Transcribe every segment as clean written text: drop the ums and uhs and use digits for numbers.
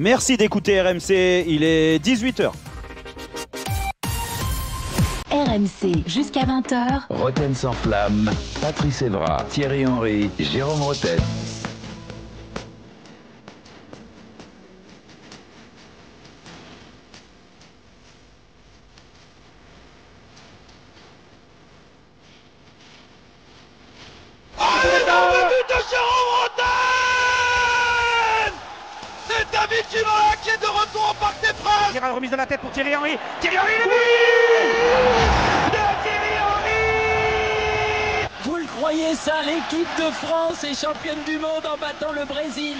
Merci d'écouter RMC, il est 18 h. RMC jusqu'à 20 h. Roten sans flamme, Patrice Evra, Thierry Henry, Jérôme Roten. Qui est de retour au Parc des Princes. Tira remise de la tête pour Thierry Henry. Thierry Henry, le but de Thierry Henry. Vous le croyez ça, l'équipe de France est championne du monde en battant le Brésil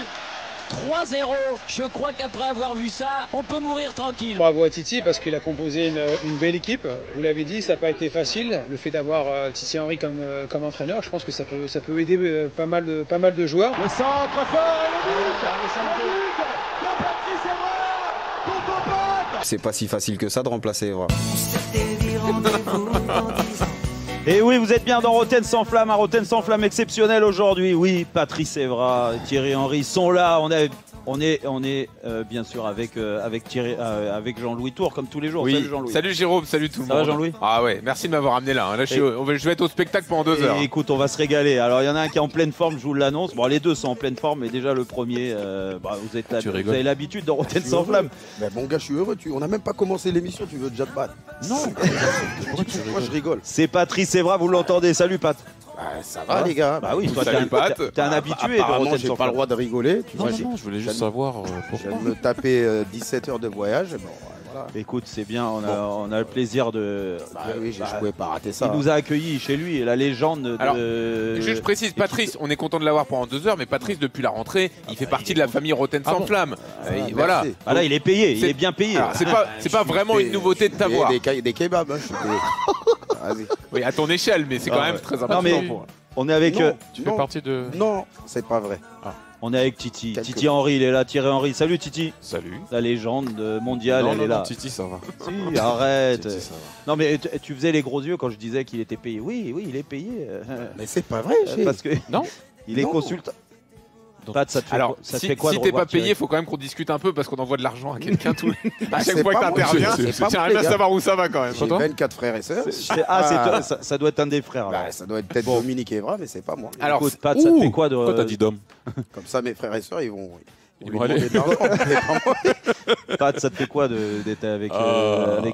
3-0. Je crois qu'après avoir vu ça, on peut mourir tranquille. Bravo à Titi parce qu'il a composé une belle équipe. Vous l'avez dit, ça n'a pas été facile. Le fait d'avoir Titi Henry comme entraîneur, je pense que ça peut aider pas mal de joueurs. Le centre fort et le but. C'est pas si facile que ça de remplacer Evra. Et oui, vous êtes bien dans Roten sans flamme, un Roten sans flamme exceptionnel aujourd'hui. Oui, Patrice Evra, Thierry Henry sont là. On est bien sûr avec Jean-Louis Tour comme tous les jours. Oui. Salut Jean-Louis. Salut Jérôme, salut tout le monde. Ça va Jean-Louis? Ah ouais, merci de m'avoir amené là. Là je vais être au spectacle pendant 2 heures. Écoute, on va se régaler. Alors il y en a un qui est en pleine forme, je vous l'annonce. Bon, les deux sont en pleine forme, mais déjà le premier, vous avez l'habitude de Roten sans flamme. Mais bon gars, je suis heureux. On n'a même pas commencé l'émission, tu veux déjà te battre? Non. Moi je rigole. C'est Patrice Evra, vous l'entendez. Salut Pat. Ça va les gars. Bah oui, toi t'es un habitué de Apparemment, Roten j'ai sans pas le flamme. droit de rigoler. Non, je voulais juste savoir Je pourquoi. viens de me taper 17 heures de voyage. Bon, voilà. Écoute, c'est bien, on a le plaisir de. Oui, je pouvais pas rater ça. Il nous a accueillis chez lui, la légende de. Alors, je précise, Patrice, on est content de l'avoir pendant 2 heures, mais Patrice, depuis la rentrée, il fait partie de la famille Roten sans flamme. Voilà. Ah là, il est payé, il est bien payé. Alors, c'est pas vraiment une nouveauté de t'avoir. Des kebabs, hein, je suis payé. Vas-y. Oui, à ton échelle, mais c'est quand même très important. Non, mais on est avec. Tu fais partie de. Non, c'est pas vrai. On est avec Titi. Quelque Titi Henry, il est là. Thierry Henry. Salut Titi. Salut. La légende mondiale, elle est là. Titi, ça va. Si, arrête. Titi, ça va. Non, mais tu faisais les gros yeux quand je disais qu'il était payé. Oui, il est payé. Mais c'est pas vrai, Parce que Non. il est Non. consultant. Pat, ça te fait Alors, ça te si fait quoi de t'es pas revoir payé, Thierry il faut quand même qu'on discute un peu parce qu'on envoie de l'argent à quelqu'un à chaque C'est fois que pas moi, t'interviens. c'est pas Tiens, moi, bien les gars. savoir où ça va quand même. J'ai 24 frères et sœurs. c'est toi, ça doit être un des frères. Là. Bah, ça doit être peut-être Dominique Evra, mais c'est pas moi. Alors, Écoute, Pat, ça te fait quoi de. Pourquoi t'as dit Dom? Comme ça, mes frères et sœurs, ils vont. Ils vont aller. demander de l'argent, mais pas moi. Pat, ça te fait quoi d'être avec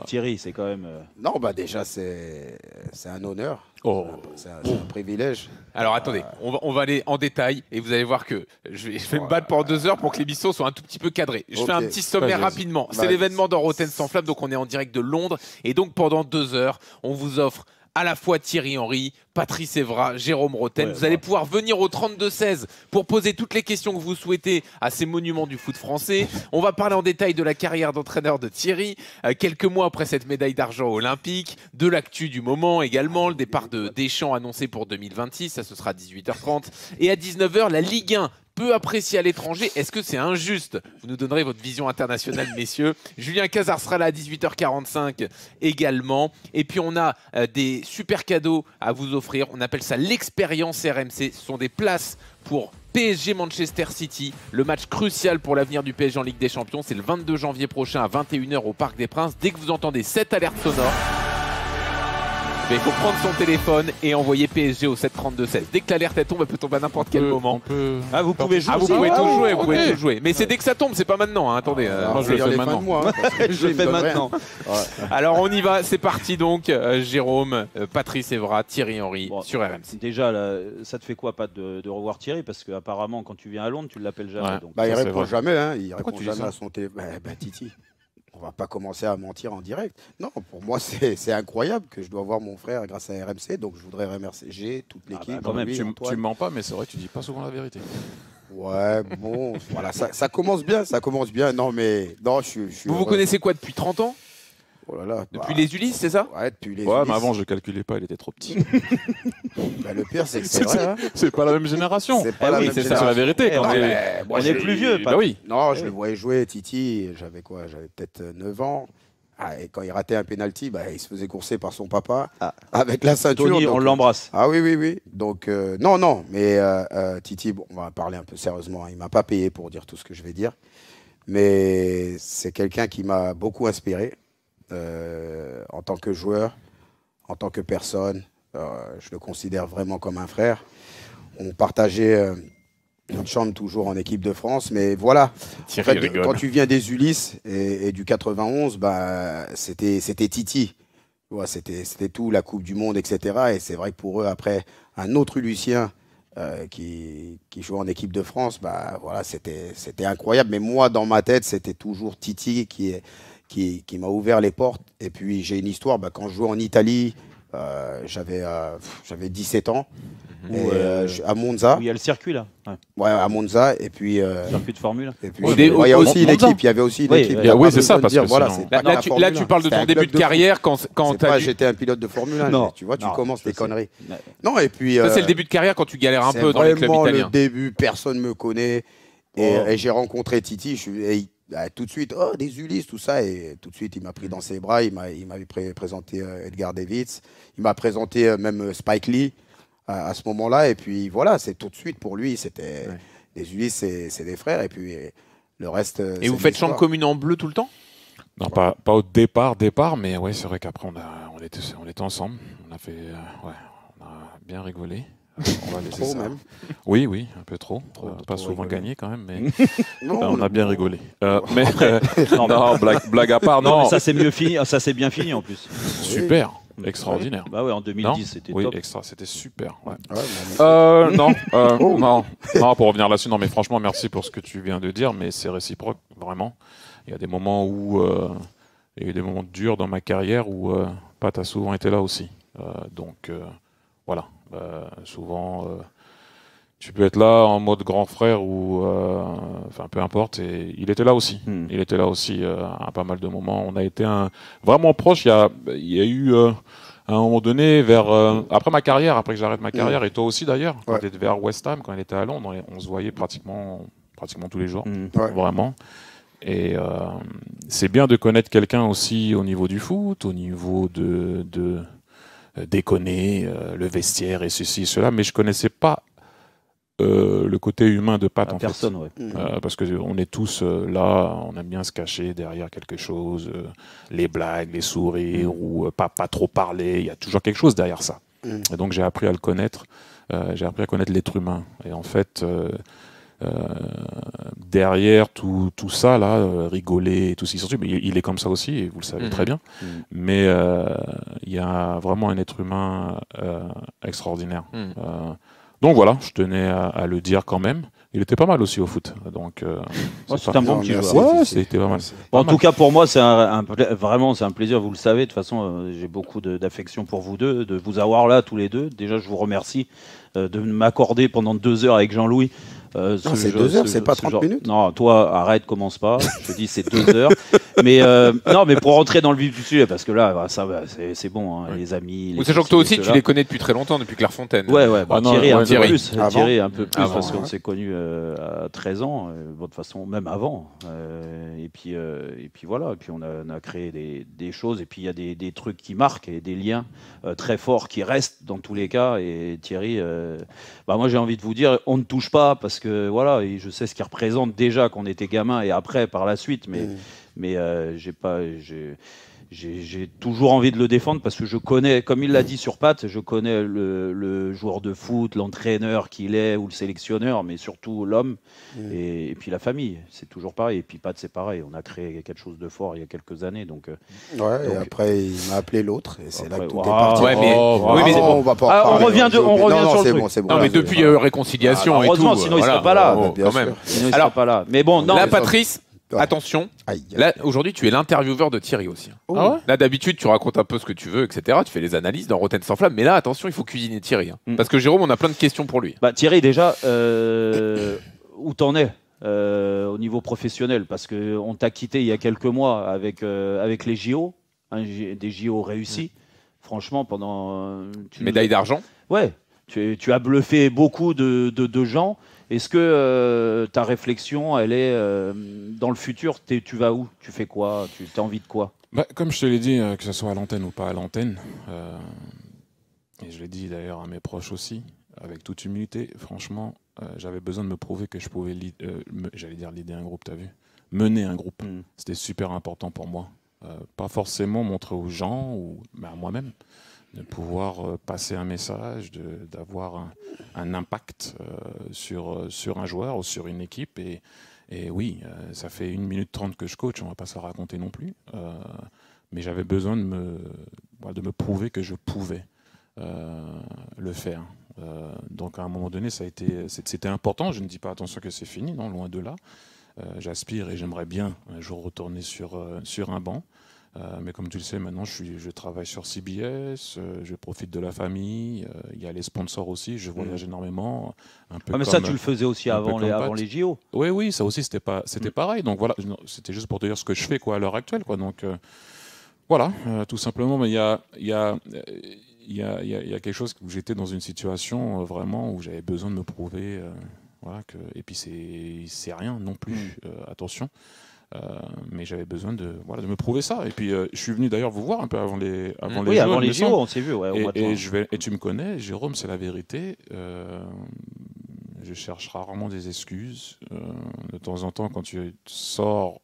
Thierry? C'est quand même. Non, bah déjà, c'est un honneur. Oh. C'est un privilège. Alors attendez, on va aller en détail et vous allez voir que je vais me battre pendant 2 heures pour que l'émission soit un tout petit peu cadrée. Je fais un petit sommaire Vas-y. rapidement. C'est Vas-y. l'événement dans Roten sans flamme, donc on est en direct de Londres. Et donc pendant 2 heures, on vous offre à la fois Thierry Henry, Patrice Evra, Jérôme Roten. Vous allez pouvoir venir au 32-16 pour poser toutes les questions que vous souhaitez à ces monuments du foot français. On va parler en détail de la carrière d'entraîneur de Thierry, quelques mois après cette médaille d'argent olympique, de l'actu du moment également, le départ de Deschamps annoncé pour 2026, ça ce sera à 18h30. Et à 19h, la Ligue 1 peu apprécié à l'étranger. Est-ce que c'est injuste? Vous nous donnerez votre vision internationale, messieurs. Julien Cazard sera là à 18h45 également. Et puis, on a des super cadeaux à vous offrir. On appelle ça l'expérience RMC. Ce sont des places pour PSG Manchester City, le match crucial pour l'avenir du PSG en Ligue des Champions. C'est le 22 janvier prochain à 21h au Parc des Princes. Dès que vous entendez cette alerte sonore, il faut prendre son téléphone et envoyer PSG au 732-16. Dès que l'alerte tombe, elle peut tomber à n'importe quel moment. Ah, vous pouvez jouer. Ah, vous aussi. pouvez tout jouer, vous ok. pouvez tout jouer. Mais c'est dès que ça tombe, c'est pas maintenant. Hein. Attendez. Moi, je le fais maintenant. Je le fais maintenant. Alors on y va, c'est parti donc. Jérôme, Patrice Evra, Thierry Henry Bon, sur RMC. Déjà, là, ça te fait quoi, Pat, de revoir Thierry? Parce qu'apparemment, quand tu viens à Londres, tu ne l'appelles jamais. Ouais. Donc. Bah, il Ça, c'est répond vrai. jamais, hein. Il Pourquoi répond tu dis jamais ça à son téléphone. Bah, Titi, on va pas commencer à mentir en direct. Non, pour moi, c'est incroyable que je dois voir mon frère grâce à RMC. Donc, je voudrais remercier toute l'équipe. quand même, lui, Tu Antoine. mens pas, mais c'est vrai, tu dis pas souvent la vérité. Ouais, bon, voilà, ça commence bien, ça commence bien. Non, mais non, je suis Vous heureux. connaissez quoi depuis 30 ans? Oh là là, Depuis bah, les Ulysses, c'est ça? Ouais, depuis les. Ouais, Ulysses. mais avant, je calculais pas, il était trop petit. Bah, le pire, c'est que c'est vrai. Hein. C'est pas la même génération. C'est pas Eh la oui, même C'est ça, génération. la vérité. Eh, Quand on t'es- Mais moi, On est plus vieux, Pat. Bah oui. Non, je le voyais jouer, Titi, j'avais quoi? J'avais peut-être 9 ans. Ah, et quand il ratait un penalty, bah, il se faisait courser par son papa avec la ceinture. Tony, donc, on l'embrasse. Ah oui, oui, oui. Donc, non, mais Titi, bon, on va parler un peu sérieusement. Il ne m'a pas payé pour dire tout ce que je vais dire. mais c'est quelqu'un qui m'a beaucoup inspiré en tant que joueur, en tant que personne. Je le considère vraiment comme un frère. On partageait notre chambre toujours en équipe de France, mais voilà. En fait, quand tu viens des Ulysses et du 91, bah, c'était Titi. Ouais, c'était tout, la Coupe du Monde, etc. Et c'est vrai que pour eux, après, un autre Ulyssien qui jouait en équipe de France, bah, voilà, c'était incroyable. Mais moi, dans ma tête, c'était toujours Titi qui m'a ouvert les portes. Et puis, j'ai une histoire, bah, quand je jouais en Italie, j'avais 17 ans. À Monza. Où il y a le circuit là. Ouais, à Monza. Et puis. Circuit de Formule. Et puis, il y a aussi une équipe. Il y avait aussi une équipe. Oui, c'est ça. Parce que voilà, là, tu parles de ton début de carrière quand j'étais un pilote de Formule 1. Non, tu vois, tu commences des conneries. Mais... Non, et puis. Ça, c'est le début de carrière quand tu galères un peu dans les clubs italiens. C'est vraiment le début. Personne me connaît. Et j'ai rencontré Titi. Tout de suite, oh, des Ulysses, tout ça. Et tout de suite, il m'a pris dans ses bras. Il m'avait présenté Edgar Davids. Il m'a présenté même Spike Lee à ce moment-là. Et puis voilà, c'est tout de suite pour lui. C'était les Ulysses, c'est des frères. Et puis le reste. Et vous faites chambre commune en bleu tout le temps? Non, pas au départ, mais ouais, c'est vrai qu'après on était ensemble. On a fait, on a bien rigolé. On va laisser trop ça. même. Oui, un peu trop. Pas souvent rigolé. Gagné quand même, mais Non, on a bien rigolé. Non, blague à part, Non, non. mais ça s'est mieux fini, ça s'est bien fini en plus. Super, extraordinaire. Bah ouais, en 2010 c'était top. Oui, c'était super. Ouais. Oh. Non, pour revenir là-dessus, non, mais franchement, merci pour ce que tu viens de dire, mais c'est réciproque, vraiment. Il y a des moments où il y a eu des moments durs dans ma carrière où Pat a souvent été là aussi. Donc voilà, souvent tu peux être là en mode grand frère ou enfin peu importe, et il était là aussi. Il était là aussi à pas mal de moments. On a été vraiment proches. Il y a eu à un moment donné, après ma carrière, après que j'arrête ma carrière, et toi aussi d'ailleurs, quand tu étais vers West Ham, quand il était à Londres, on se voyait pratiquement tous les jours, vraiment. Et c'est bien de connaître quelqu'un aussi au niveau du foot, au niveau de déconner, le vestiaire et ceci, cela, mais je connaissais pas le côté humain de Pat en personne, fait. Parce qu'on est tous là, on aime bien se cacher derrière quelque chose, les blagues, les sourires, ou pas trop parler, il y a toujours quelque chose derrière ça. Et donc j'ai appris à le connaître, j'ai appris à connaître l'être humain. Et en fait, derrière tout ça, là, rigoler et tout ce qui s'ensuit, il est comme ça aussi, et vous le savez très bien. Mais il y a vraiment un être humain extraordinaire. Donc voilà, je tenais à le dire quand même. Il était pas mal aussi au foot. Donc, c'est un bon petit joueur. Ouais, c'était pas mal. En tout cas, pour moi, c'est vraiment un plaisir. Vous le savez, de toute façon, j'ai beaucoup d'affection pour vous deux, de vous avoir là tous les deux. Déjà, je vous remercie de m'accorder pendant 2 heures avec Jean-Louis. C'est 2 heures, c'est pas 30 minutes. Non, toi, arrête, commence pas. Je te dis, c'est 2 heures. Mais non, mais pour rentrer dans le vif du sujet, parce que là, ça, c'est bon, hein, les amis. Sachant que toi aussi, tu les connais depuis très longtemps, depuis Clairefontaine. Ouais, Thierry un peu plus. Avant. Thierry un peu plus, parce qu'on s'est connus à 13 ans, de toute façon, même avant. Et puis voilà, et puis on a créé des choses, et puis il y a des trucs qui marquent, et des liens très forts qui restent dans tous les cas. Et Thierry, moi j'ai envie de vous dire, on ne touche pas, parce que voilà, et je sais ce qu'il représente déjà quand on était gamin et après par la suite, mais j'ai toujours envie de le défendre, parce que je connais, comme il l'a dit sur Pat, je connais le joueur de foot, l'entraîneur qu'il est, ou le sélectionneur, mais surtout l'homme, et puis la famille, c'est toujours pareil. Et puis Pat, c'est pareil, on a créé quelque chose de fort il y a quelques années. Donc, et après, il m'a appelé l'autre, et c'est là que tout est parti. On va pas on revient sur le truc. C'est bon. Non, mais depuis, il y a eu réconciliation et tout. Heureusement, sinon il ne serait pas là. Bien sûr. Sinon, il serait pas là. Mais bon, non. Là, Patrice, attention. Aïe. Là, aujourd'hui, tu es l'intervieweur de Thierry aussi. Là, d'habitude, tu racontes un peu ce que tu veux, etc. Tu fais les analyses dans Rotten sans flamme. Mais là, attention, il faut cuisiner Thierry. Parce que Jérôme, on a plein de questions pour lui. Thierry, déjà, où t'en es au niveau professionnel? Parce qu'on t'a quitté il y a quelques mois avec les JO, des JO réussis. Franchement, pendant... Médaille d'argent. Ouais, tu as bluffé beaucoup de gens. Est-ce que ta réflexion, elle est dans le futur, tu vas où? Tu fais quoi? Tu as envie de quoi? Comme je te l'ai dit, que ce soit à l'antenne ou pas à l'antenne, et je l'ai dit d'ailleurs à mes proches aussi, avec toute humilité, franchement, j'avais besoin de me prouver que je pouvais, j'allais dire leader un groupe, t'as vu, mener un groupe. C'était super important pour moi. Pas forcément montrer aux gens ou à moi-même, de pouvoir passer un message, d'avoir un impact sur un joueur ou sur une équipe. Et oui, ça fait 1 minute 30 que je coach, on ne va pas se la raconter non plus. Mais j'avais besoin de me prouver que je pouvais le faire. Donc à un moment donné, c'était important. Je ne dis pas attention que c'est fini, non, loin de là. J'aspire et j'aimerais bien un jour retourner sur un banc. Mais comme tu le sais, maintenant je travaille sur CBS, je profite de la famille, il y a les sponsors aussi, je voyage énormément. Un peu mais ça, tu le faisais aussi avant les JO. Oui, ça aussi, c'était pareil. Donc voilà, c'était juste pour te dire ce que je fais à l'heure actuelle. Donc voilà, tout simplement. Mais il y a quelque chose où j'étais dans une situation vraiment où j'avais besoin de me prouver. Et puis c'est rien non plus, attention. Mais j'avais besoin de me prouver ça. Et puis je suis venu d'ailleurs vous voir un peu avant les JO. Avant les JO, on s'est vu. Ouais, et tu me connais, Jérôme, c'est la vérité. Je cherche rarement des excuses. De temps en temps, quand tu sors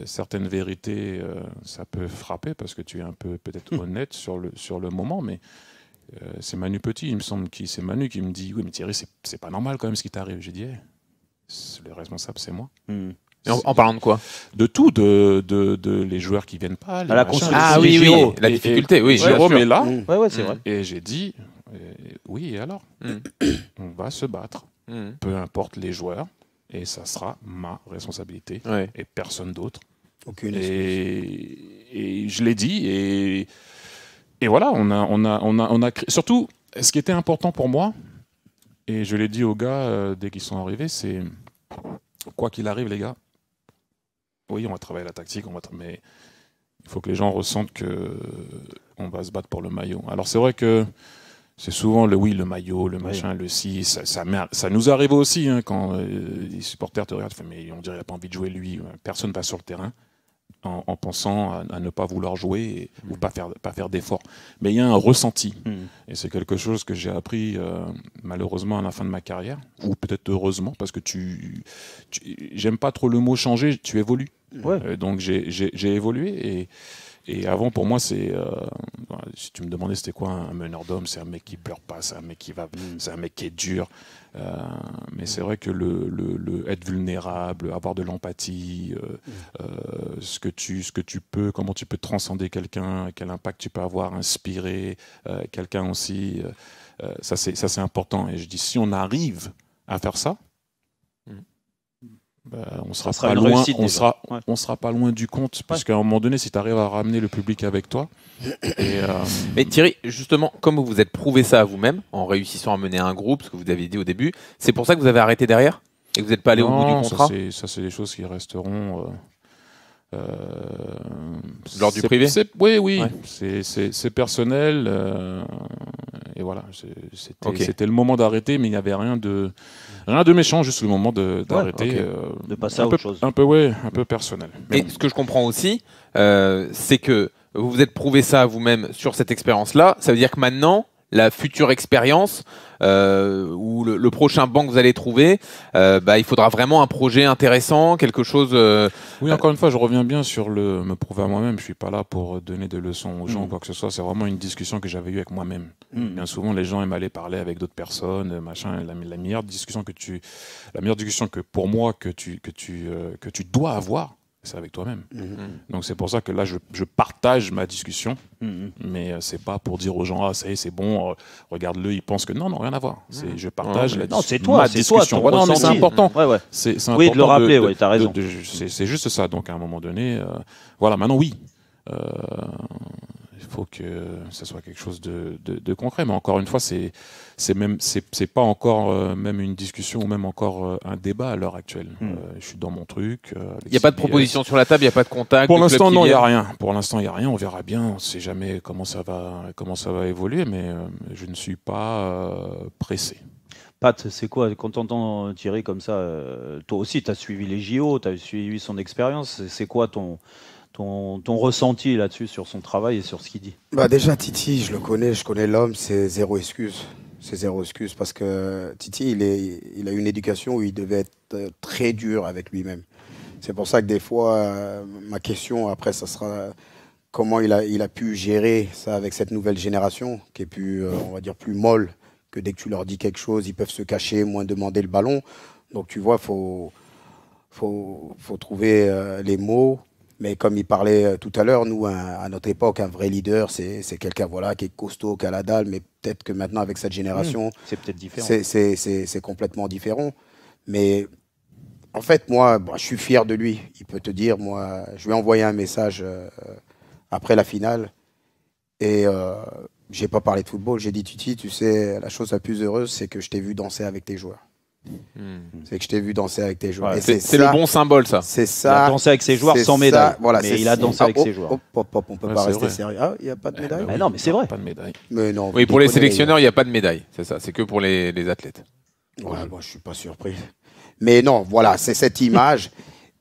certaines vérités, ça peut frapper parce que tu es un peu peut-être honnête sur le moment, mais c'est Manu Petit, il me semble, c'est Manu qui me dit oui, mais Thierry, c'est pas normal quand même ce qui t'arrive. J'ai dit le responsable, c'est moi. Et en parlant de quoi? De tout, de les joueurs qui viennent pas. La construction. Ah oui, la difficulté, oui. Jérôme est là. Ouais, c'est vrai. Et j'ai dit, oui, et alors on va se battre, peu importe les joueurs, et ça sera ma responsabilité, et personne d'autre. Et je l'ai dit, et voilà, on a créé. Surtout, ce qui était important pour moi, et je l'ai dit aux gars dès qu'ils sont arrivés, c'est quoi qu'il arrive, les gars. Oui, on va travailler la tactique, mais il faut que les gens ressentent qu'on va se battre pour le maillot. Alors c'est vrai que c'est souvent le maillot, le machin, le si, ça nous arrive aussi quand les supporters te regardent, mais on dirait qu'il n'a pas envie de jouer lui. Personne va sur le terrain en pensant à ne pas vouloir jouer ou pas faire d'efforts. Mais il y a un ressenti. Et c'est quelque chose que j'ai appris malheureusement à la fin de ma carrière, ou peut-être heureusement, parce que j'aime pas trop le mot changer, tu évolues. Donc j'ai évolué et avant pour moi si tu me demandais c'était quoi un meneur d'homme, c'est un mec qui pleure pas, c'est un mec c'est un mec qui est dur. Mais c'est vrai que le être vulnérable, avoir de l'empathie, ce que tu peux, comment tu peux transcender quelqu'un, quel impact tu peux avoir, inspirer quelqu'un aussi, ça c'est important. Et je dis si on arrive à faire ça, on sera pas loin. On sera pas loin du compte, parce qu'à un moment donné, si tu arrives à ramener le public avec toi. Mais Thierry, justement, comme vous vous êtes prouvé ça à vous-même en réussissant à mener un groupe, ce que vous avez dit au début, c'est pour ça que vous avez arrêté derrière et que vous n'êtes pas allé au bout du contrat. Ça, c'est des choses qui resteront. Lors du privé. Oui. Ouais. C'est personnel. Et voilà, c'était le moment d'arrêter, mais il n'y avait rien de méchant, juste le moment d'arrêter. De passer à autre chose. Un peu personnel. Mais ce que je comprends aussi, c'est que vous vous êtes prouvé ça à vous-même sur cette expérience-là. Ça veut dire que maintenant, la future expérience ou le prochain banc que vous allez trouver, il faudra vraiment un projet intéressant, quelque chose... Oui, encore une fois, je reviens bien sur me prouver à moi-même. Je ne suis pas là pour donner des leçons aux gens ou quoi que ce soit. C'est vraiment une discussion que j'avais eue avec moi-même. Bien souvent, les gens aiment aller parler avec d'autres personnes, machin. La meilleure discussion que pour moi que tu dois avoir, c'est avec toi-même. Donc c'est pour ça que là, je partage ma discussion, mais c'est pas pour dire aux gens, ça y est, c'est bon, regarde-le, ils pensent que non, rien à voir. Je partage ma discussion. Non, c'est important. C'est important de le rappeler, tu as raison. C'est juste ça. Donc à un moment donné, voilà, maintenant oui. Il faut que ce soit quelque chose de concret. Mais encore une fois, c'est pas encore même une discussion ou même encore un débat à l'heure actuelle. Je suis dans mon truc. Il n'y a pas de proposition sur la table, il n'y a pas de contact. Pour l'instant, non, il n'y a rien. Pour l'instant, il n'y a rien. On verra bien. On ne sait jamais comment ça va évoluer, mais je ne suis pas pressé. Pat, c'est quoi, quand tu entends Thierry comme ça, toi aussi, tu as suivi les JO, tu as suivi son expérience. C'est quoi ton ressenti là-dessus sur son travail et sur ce qu'il dit? Déjà, Titi, je connais l'homme, c'est zéro excuse. C'est zéro excuse parce que Titi, il a une éducation où il devait être très dur avec lui-même. C'est pour ça que des fois, ma question après, ça sera comment il a pu gérer ça avec cette nouvelle génération qui est plus, on va dire, plus molle, que dès que tu leur dis quelque chose, ils peuvent se cacher, moins demander le ballon. Donc tu vois, faut trouver les mots. Mais comme il parlait tout à l'heure, nous, à notre époque, un vrai leader, c'est quelqu'un voilà, qui est costaud, qui a la dalle. Mais peut-être que maintenant, avec cette génération, c'est peut-être différent. C'est complètement différent. Mais en fait, moi, je suis fier de lui. Il peut te dire, moi, je lui ai envoyé un message après la finale. Et je n'ai pas parlé de football. J'ai dit, Titi, tu sais, la chose la plus heureuse, c'est que je t'ai vu danser avec tes joueurs. C'est que je t'ai vu danser avec tes joueurs. Ouais, c'est le bon symbole, ça. C'est ça. Il a dansé avec ses joueurs sans médaille. Voilà, mais il a dansé avec ses joueurs. On ne peut pas rester sérieux. Ah, il n'y a pas de médaille. Mais non, mais c'est vrai. Pas de médaille. Mais non, oui, pour les sélectionneurs, il n'y a pas de médaille. C'est ça. C'est que pour les athlètes. Ouais, moi, je ne suis pas surpris. Mais non, voilà, c'est cette image.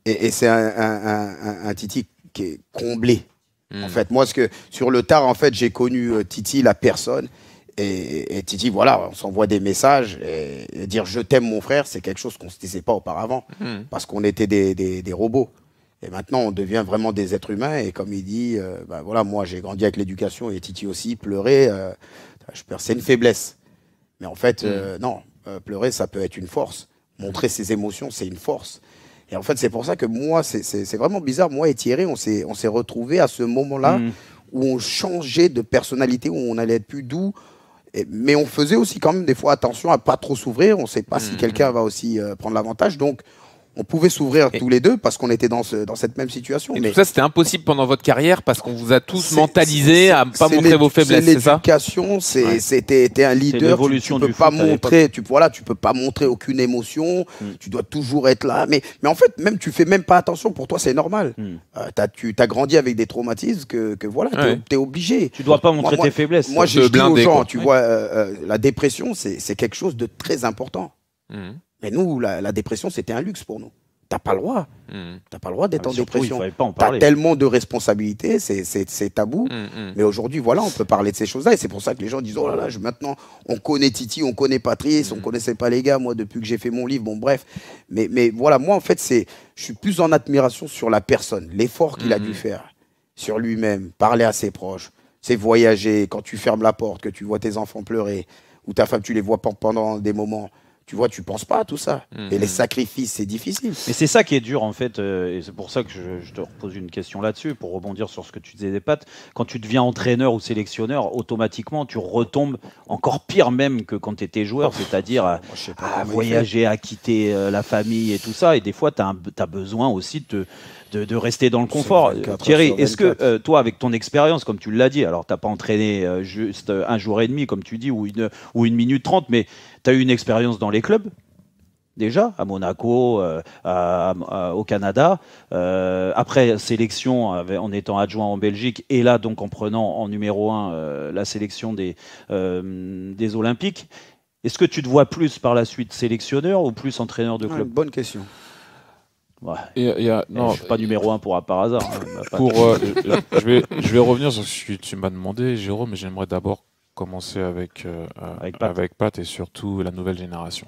et c'est un Titi qui est comblé. En fait, moi, sur le tard, en fait, j'ai connu Titi, la personne. Et Titi, voilà, on s'envoie des messages et dire je t'aime mon frère, c'est quelque chose qu'on ne se disait pas auparavant parce qu'on était des robots. Et maintenant, on devient vraiment des êtres humains. Et comme il dit, voilà, moi j'ai grandi avec l'éducation et Titi aussi, pleurer, c'est une faiblesse. Mais en fait, non, pleurer, ça peut être une force. Montrer ses émotions, c'est une force. Et en fait, c'est pour ça que moi, c'est vraiment bizarre. Moi et Thierry, on s'est retrouvés à ce moment-là où on changeait de personnalité, où on allait être plus doux. Mais on faisait aussi quand même des fois attention à pas trop s'ouvrir. On ne sait pas si quelqu'un va aussi prendre l'avantage. Donc, on pouvait s'ouvrir tous les deux parce qu'on était dans cette même situation. Et mais tout ça, c'était impossible pendant votre carrière parce qu'on vous a tous mentalisé à ne pas montrer vos faiblesses, c'est ça ? L'éducation, t'es un leader, tu peux pas montrer, tu peux pas montrer aucune émotion, tu dois toujours être là. Mais en fait, même tu fais même pas attention, pour toi, c'est normal. Tu as grandi avec des traumatismes que voilà, tu es obligé. Tu dois pas montrer tes faiblesses. Moi, je dis aux gens, tu vois, la dépression, c'est quelque chose de très important. Mais nous, la dépression, c'était un luxe pour nous. T'as pas le droit. T'as pas le droit d'être en dépression. T'as tellement de responsabilités, c'est tabou. Mais aujourd'hui, voilà, on peut parler de ces choses-là. Et c'est pour ça que les gens disent, oh là là, maintenant, on connaît Titi, on connaît Patrice, on connaissait pas les gars, moi, depuis que j'ai fait mon livre. Bon, bref. Mais voilà, moi, en fait, je suis plus en admiration sur la personne, l'effort qu'il a dû faire sur lui-même, parler à ses proches, c'est voyager, quand tu fermes la porte, que tu vois tes enfants pleurer, ou ta femme, tu les vois pendant des moments. Tu vois, tu penses pas à tout ça. Et les sacrifices, c'est difficile. Mais c'est ça qui est dur, en fait. Et c'est pour ça que je te repose une question là-dessus, pour rebondir sur ce que tu disais des Pat. Quand tu deviens entraîneur ou sélectionneur, automatiquement, tu retombes encore pire même que quand tu étais joueur, c'est-à-dire à voyager, à quitter la famille et tout ça. Et des fois, tu as besoin aussi de rester dans le confort. Thierry, est-ce que toi, avec ton expérience, comme tu l'as dit, alors tu n'as pas entraîné juste un jour et demi, comme tu dis, ou une minute 30, mais tu as eu une expérience dans les clubs, déjà, à Monaco, au Canada, après sélection en étant adjoint en Belgique, et là, donc en prenant en numéro 1 la sélection des Olympiques. Est-ce que tu te vois plus par la suite sélectionneur ou plus entraîneur de club ? Bonne question. Ouais. Non, je ne suis pas numéro 1 par hasard. Je vais revenir sur ce que tu m'as demandé, Jérôme, mais j'aimerais d'abord commencer avec Pat et surtout la nouvelle génération.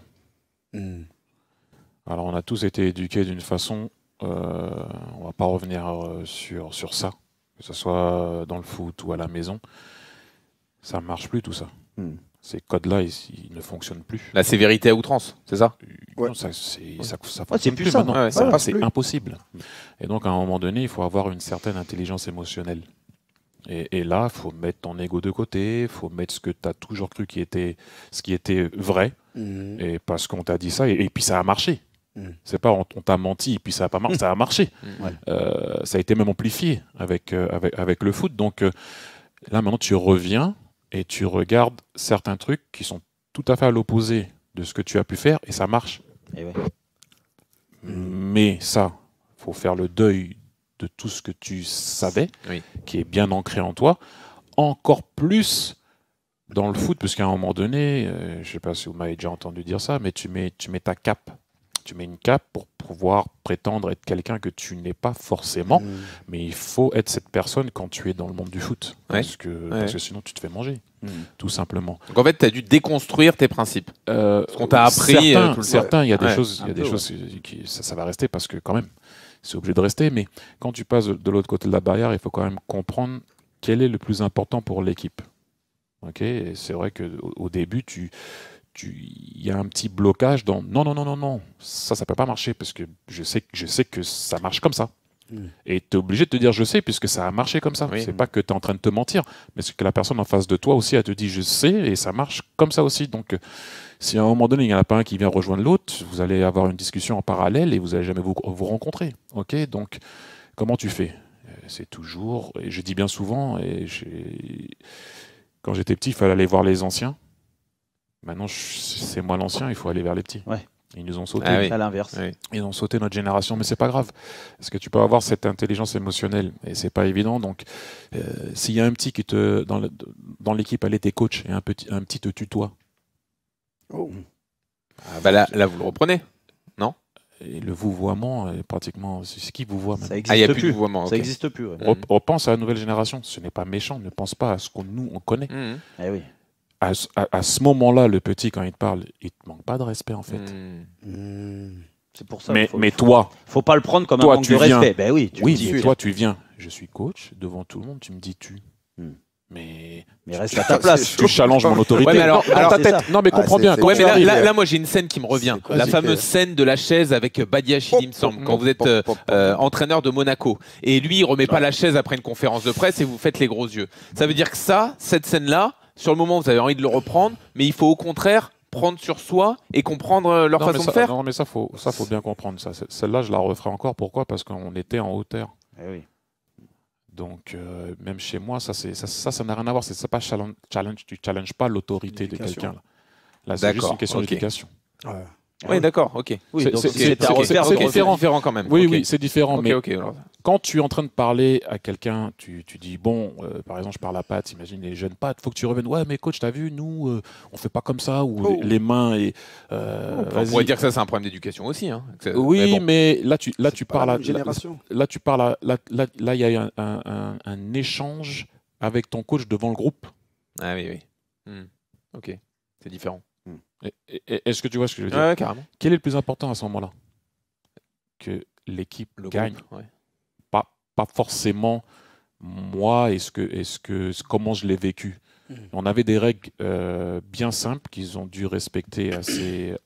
Alors, on a tous été éduqués d'une façon, on ne va pas revenir sur ça, que ce soit dans le foot ou à la maison. Ça ne marche plus tout ça. Ces codes-là, ils ne fonctionnent plus. La sévérité à outrance, c'est ça ? Non, ça fonctionne plus ça, maintenant. C'est plus. impossible. Et donc, à un moment donné, il faut avoir une certaine intelligence émotionnelle. Et là, il faut mettre ton ego de côté, il faut mettre ce que tu as toujours cru ce qui était vrai, et parce qu'on t'a dit ça, et puis ça a marché. C'est pas on t'a menti et puis ça a pas marché, ça a marché. Ça a été même amplifié avec le foot. Donc là, maintenant, tu reviens et tu regardes certains trucs qui sont tout à fait à l'opposé de ce que tu as pu faire, et ça marche. Mais ça, il faut faire le deuil de tout ce que tu savais, qui est bien ancré en toi, encore plus dans le foot, parce qu'à un moment donné, je ne sais pas si vous m'avez déjà entendu dire ça, mais tu mets ta cape. Tu mets une cape pour pouvoir prétendre être quelqu'un que tu n'es pas forcément, mais il faut être cette personne quand tu es dans le monde du foot, parce que sinon tu te fais manger, tout simplement. Donc en fait, tu as dû déconstruire tes principes. Ce qu'on t'a appris. Certains, il y a des choses, ça va rester parce que quand même, c'est obligé de rester. Mais quand tu passes de l'autre côté de la barrière, il faut quand même comprendre quel est le plus important pour l'équipe. Ok, et c'est vrai qu'au début, il y a un petit blocage dans non, ça peut pas marcher parce que je sais que ça marche comme ça. Et tu es obligé de te dire je sais puisque ça a marché comme ça. C'est pas que tu es en train de te mentir, mais c'est que la personne en face de toi aussi, elle te dit je sais et ça marche comme ça aussi. Donc si à un moment donné il n'y en a pas un qui vient rejoindre l'autre, vous allez avoir une discussion en parallèle et vous n'allez jamais vous rencontrer. Ok, donc comment tu fais? C'est toujours, et je dis bien souvent, quand j'étais petit, il fallait aller voir les anciens. Maintenant, c'est moi l'ancien, il faut aller vers les petits. Ouais. Ils nous ont sauté. À l'inverse. Oui. Ils ont sauté notre génération, mais c'est pas grave. Parce que tu peux avoir cette intelligence émotionnelle, et c'est pas évident. Donc, s'il y a un petit qui dans l'équipe, elle était coach, et un petit te tutoie. Oh. Ah bah là, vous le reprenez, non? Et le vouvoiement est pratiquement. C'est qui vous voit maintenant? Ça n'existe plus. Vouvoiement, ça n'existe plus. Ouais. Repense à la nouvelle génération. Ce n'est pas méchant. Ne pense pas à ce qu'on on connaît. Eh oui. À ce moment-là, le petit, quand il te parle, il te manque pas de respect en fait. C'est pour ça. Mais toi, faut pas le prendre comme un manque de respect. Ben oui. Mais toi, tu viens. Je suis coach devant tout le monde. Tu me dis tu. Mais reste à ta place. Tu challenges mon autorité. Ouais, mais alors ta tête. Non, mais comprends bien. Ouais, mais là, moi, j'ai une scène qui me revient. La fameuse scène de la chaise avec Badiachil, il me semble, quand vous êtes entraîneur de Monaco. Et lui, il remet pas la chaise après une conférence de presse et vous faites les gros yeux. Ça veut dire que cette scène-là, sur le moment, vous avez envie de le reprendre, mais il faut au contraire prendre sur soi et comprendre leur façon de faire. Non, mais ça faut bien comprendre. Celle-là, je la referai encore. Pourquoi? Parce qu'on était en hauteur. Eh oui. Donc, même chez moi, ça n'a rien à voir. C'est pas challenge. Tu challenges pas l'autorité de quelqu'un. Là, c'est juste une question d'éducation. Ouais. Oui, d'accord, ok. Oui, c'est différent quand même. Oui, c'est différent. Mais alors. Quand tu es en train de parler à quelqu'un, tu dis, bon, par exemple, je parle à Pat, imagine les jeunes Pat, il faut que tu reviennes. Ouais, mais coach, t'as vu, nous, on fait pas comme ça, ou les mains et. On pourrait dire que ça, c'est un problème d'éducation aussi. Hein. Oui, mais là, tu parles. Là, il y a un échange avec ton coach devant le groupe. Ah oui. Ok, c'est différent. Est-ce que tu vois ce que je veux dire? Ouais, carrément. Quel est le plus important à ce moment-là? Que l'équipe gagne. Pas forcément moi comment je l'ai vécu. On avait des règles bien simples qu'ils ont dû respecter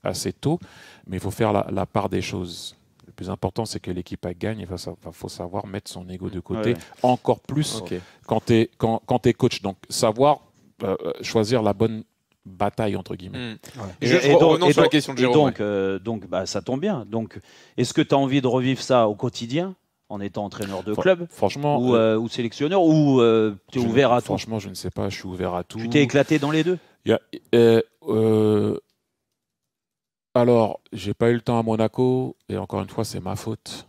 assez tôt, mais il faut faire la part des choses. Le plus important, c'est que l'équipe gagne. Il faut savoir mettre son ego de côté, encore plus quand tu es coach. Donc, savoir choisir la bonne bataille entre guillemets. Et donc, sur la question de Jérôme. Donc ça tombe bien. Donc, est-ce que tu as envie de revivre ça au quotidien en étant entraîneur de club, franchement, ou sélectionneur, ou tu es ouvert à tout? Franchement, je ne sais pas. Je suis ouvert à tout. Tu t'es éclaté dans les deux? Alors, j'ai pas eu le temps à Monaco et encore une fois, c'est ma faute.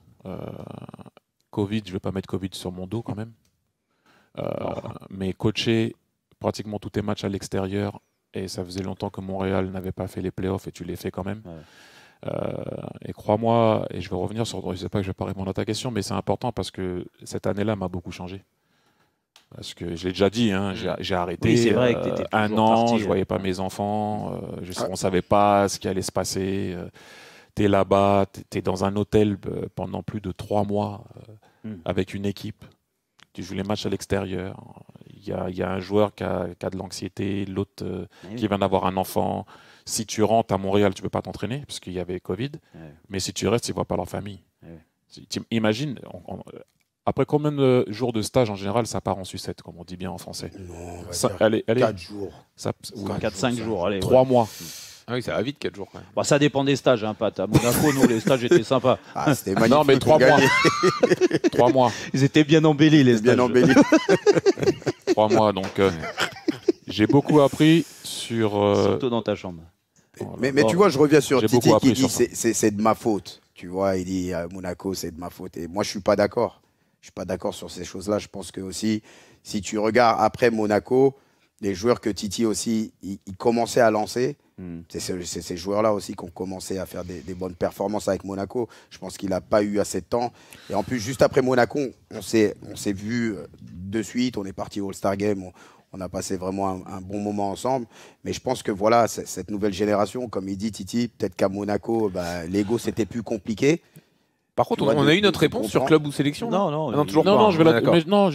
Covid, je vais pas mettre Covid sur mon dos quand même. Mais coacher pratiquement tous tes matchs à l'extérieur. Et ça faisait longtemps que Montréal n'avait pas fait les playoffs et tu les fais quand même. Et crois-moi, et je vais revenir sur... Je ne sais pas que je vais pas répondre à ta question, mais c'est important parce que cette année-là m'a beaucoup changé. Parce que je l'ai déjà dit, hein, j'ai arrêté. Oui, c'est vrai que t'étais un an, je ne voyais pas mes enfants, on ne savait pas ce qui allait se passer. Tu es là-bas, tu es dans un hôtel pendant plus de 3 mois avec une équipe. Tu joues les matchs à l'extérieur. Il y a un joueur qui a de l'anxiété, l'autre qui vient d'avoir un enfant. Si tu rentres à Montréal, tu ne peux pas t'entraîner parce qu'il y avait Covid. Mais si tu restes, ils ne voient pas leur famille. Imagine, après combien de jours de stage en général, ça part en sucette, comme on dit bien en français? Non, 4 jours. 4-5 jours, allez. 3 mois. Ah oui, ça va vite, 4 jours quand même. Bah, ça dépend des stages, hein, Pat. À Monaco, nous, les stages étaient sympas. Ah, c'était magnifique. Non, mais 3 mois. 3 mois. Ils étaient bien embellis, les stages. Bien embellis. 3 mois, donc j'ai beaucoup appris sur... Surtout dans ta chambre. Mais tu vois, je reviens sur Titi qui dit c'est de ma faute. Tu vois, il dit Monaco, c'est de ma faute. Et moi, je ne suis pas d'accord. Je ne suis pas d'accord sur ces choses-là. Je pense que aussi, si tu regardes après Monaco, les joueurs que Titi aussi, ils commençaient à lancer, c'est ces joueurs-là aussi qui ont commencé à faire des bonnes performances avec Monaco. Je pense qu'il n'a pas eu assez de temps. Et en plus, juste après Monaco, on s'est vu de suite. On est parti au All-Star Game. On a passé vraiment un bon moment ensemble. Mais je pense que voilà, cette nouvelle génération, comme il dit Titi, peut-être qu'à Monaco, l'ego, c'était plus compliqué. Par contre, on a eu notre réponse sur club ou sélection. Non, toujours non, pas. non, je vais Ah, d'accord. non,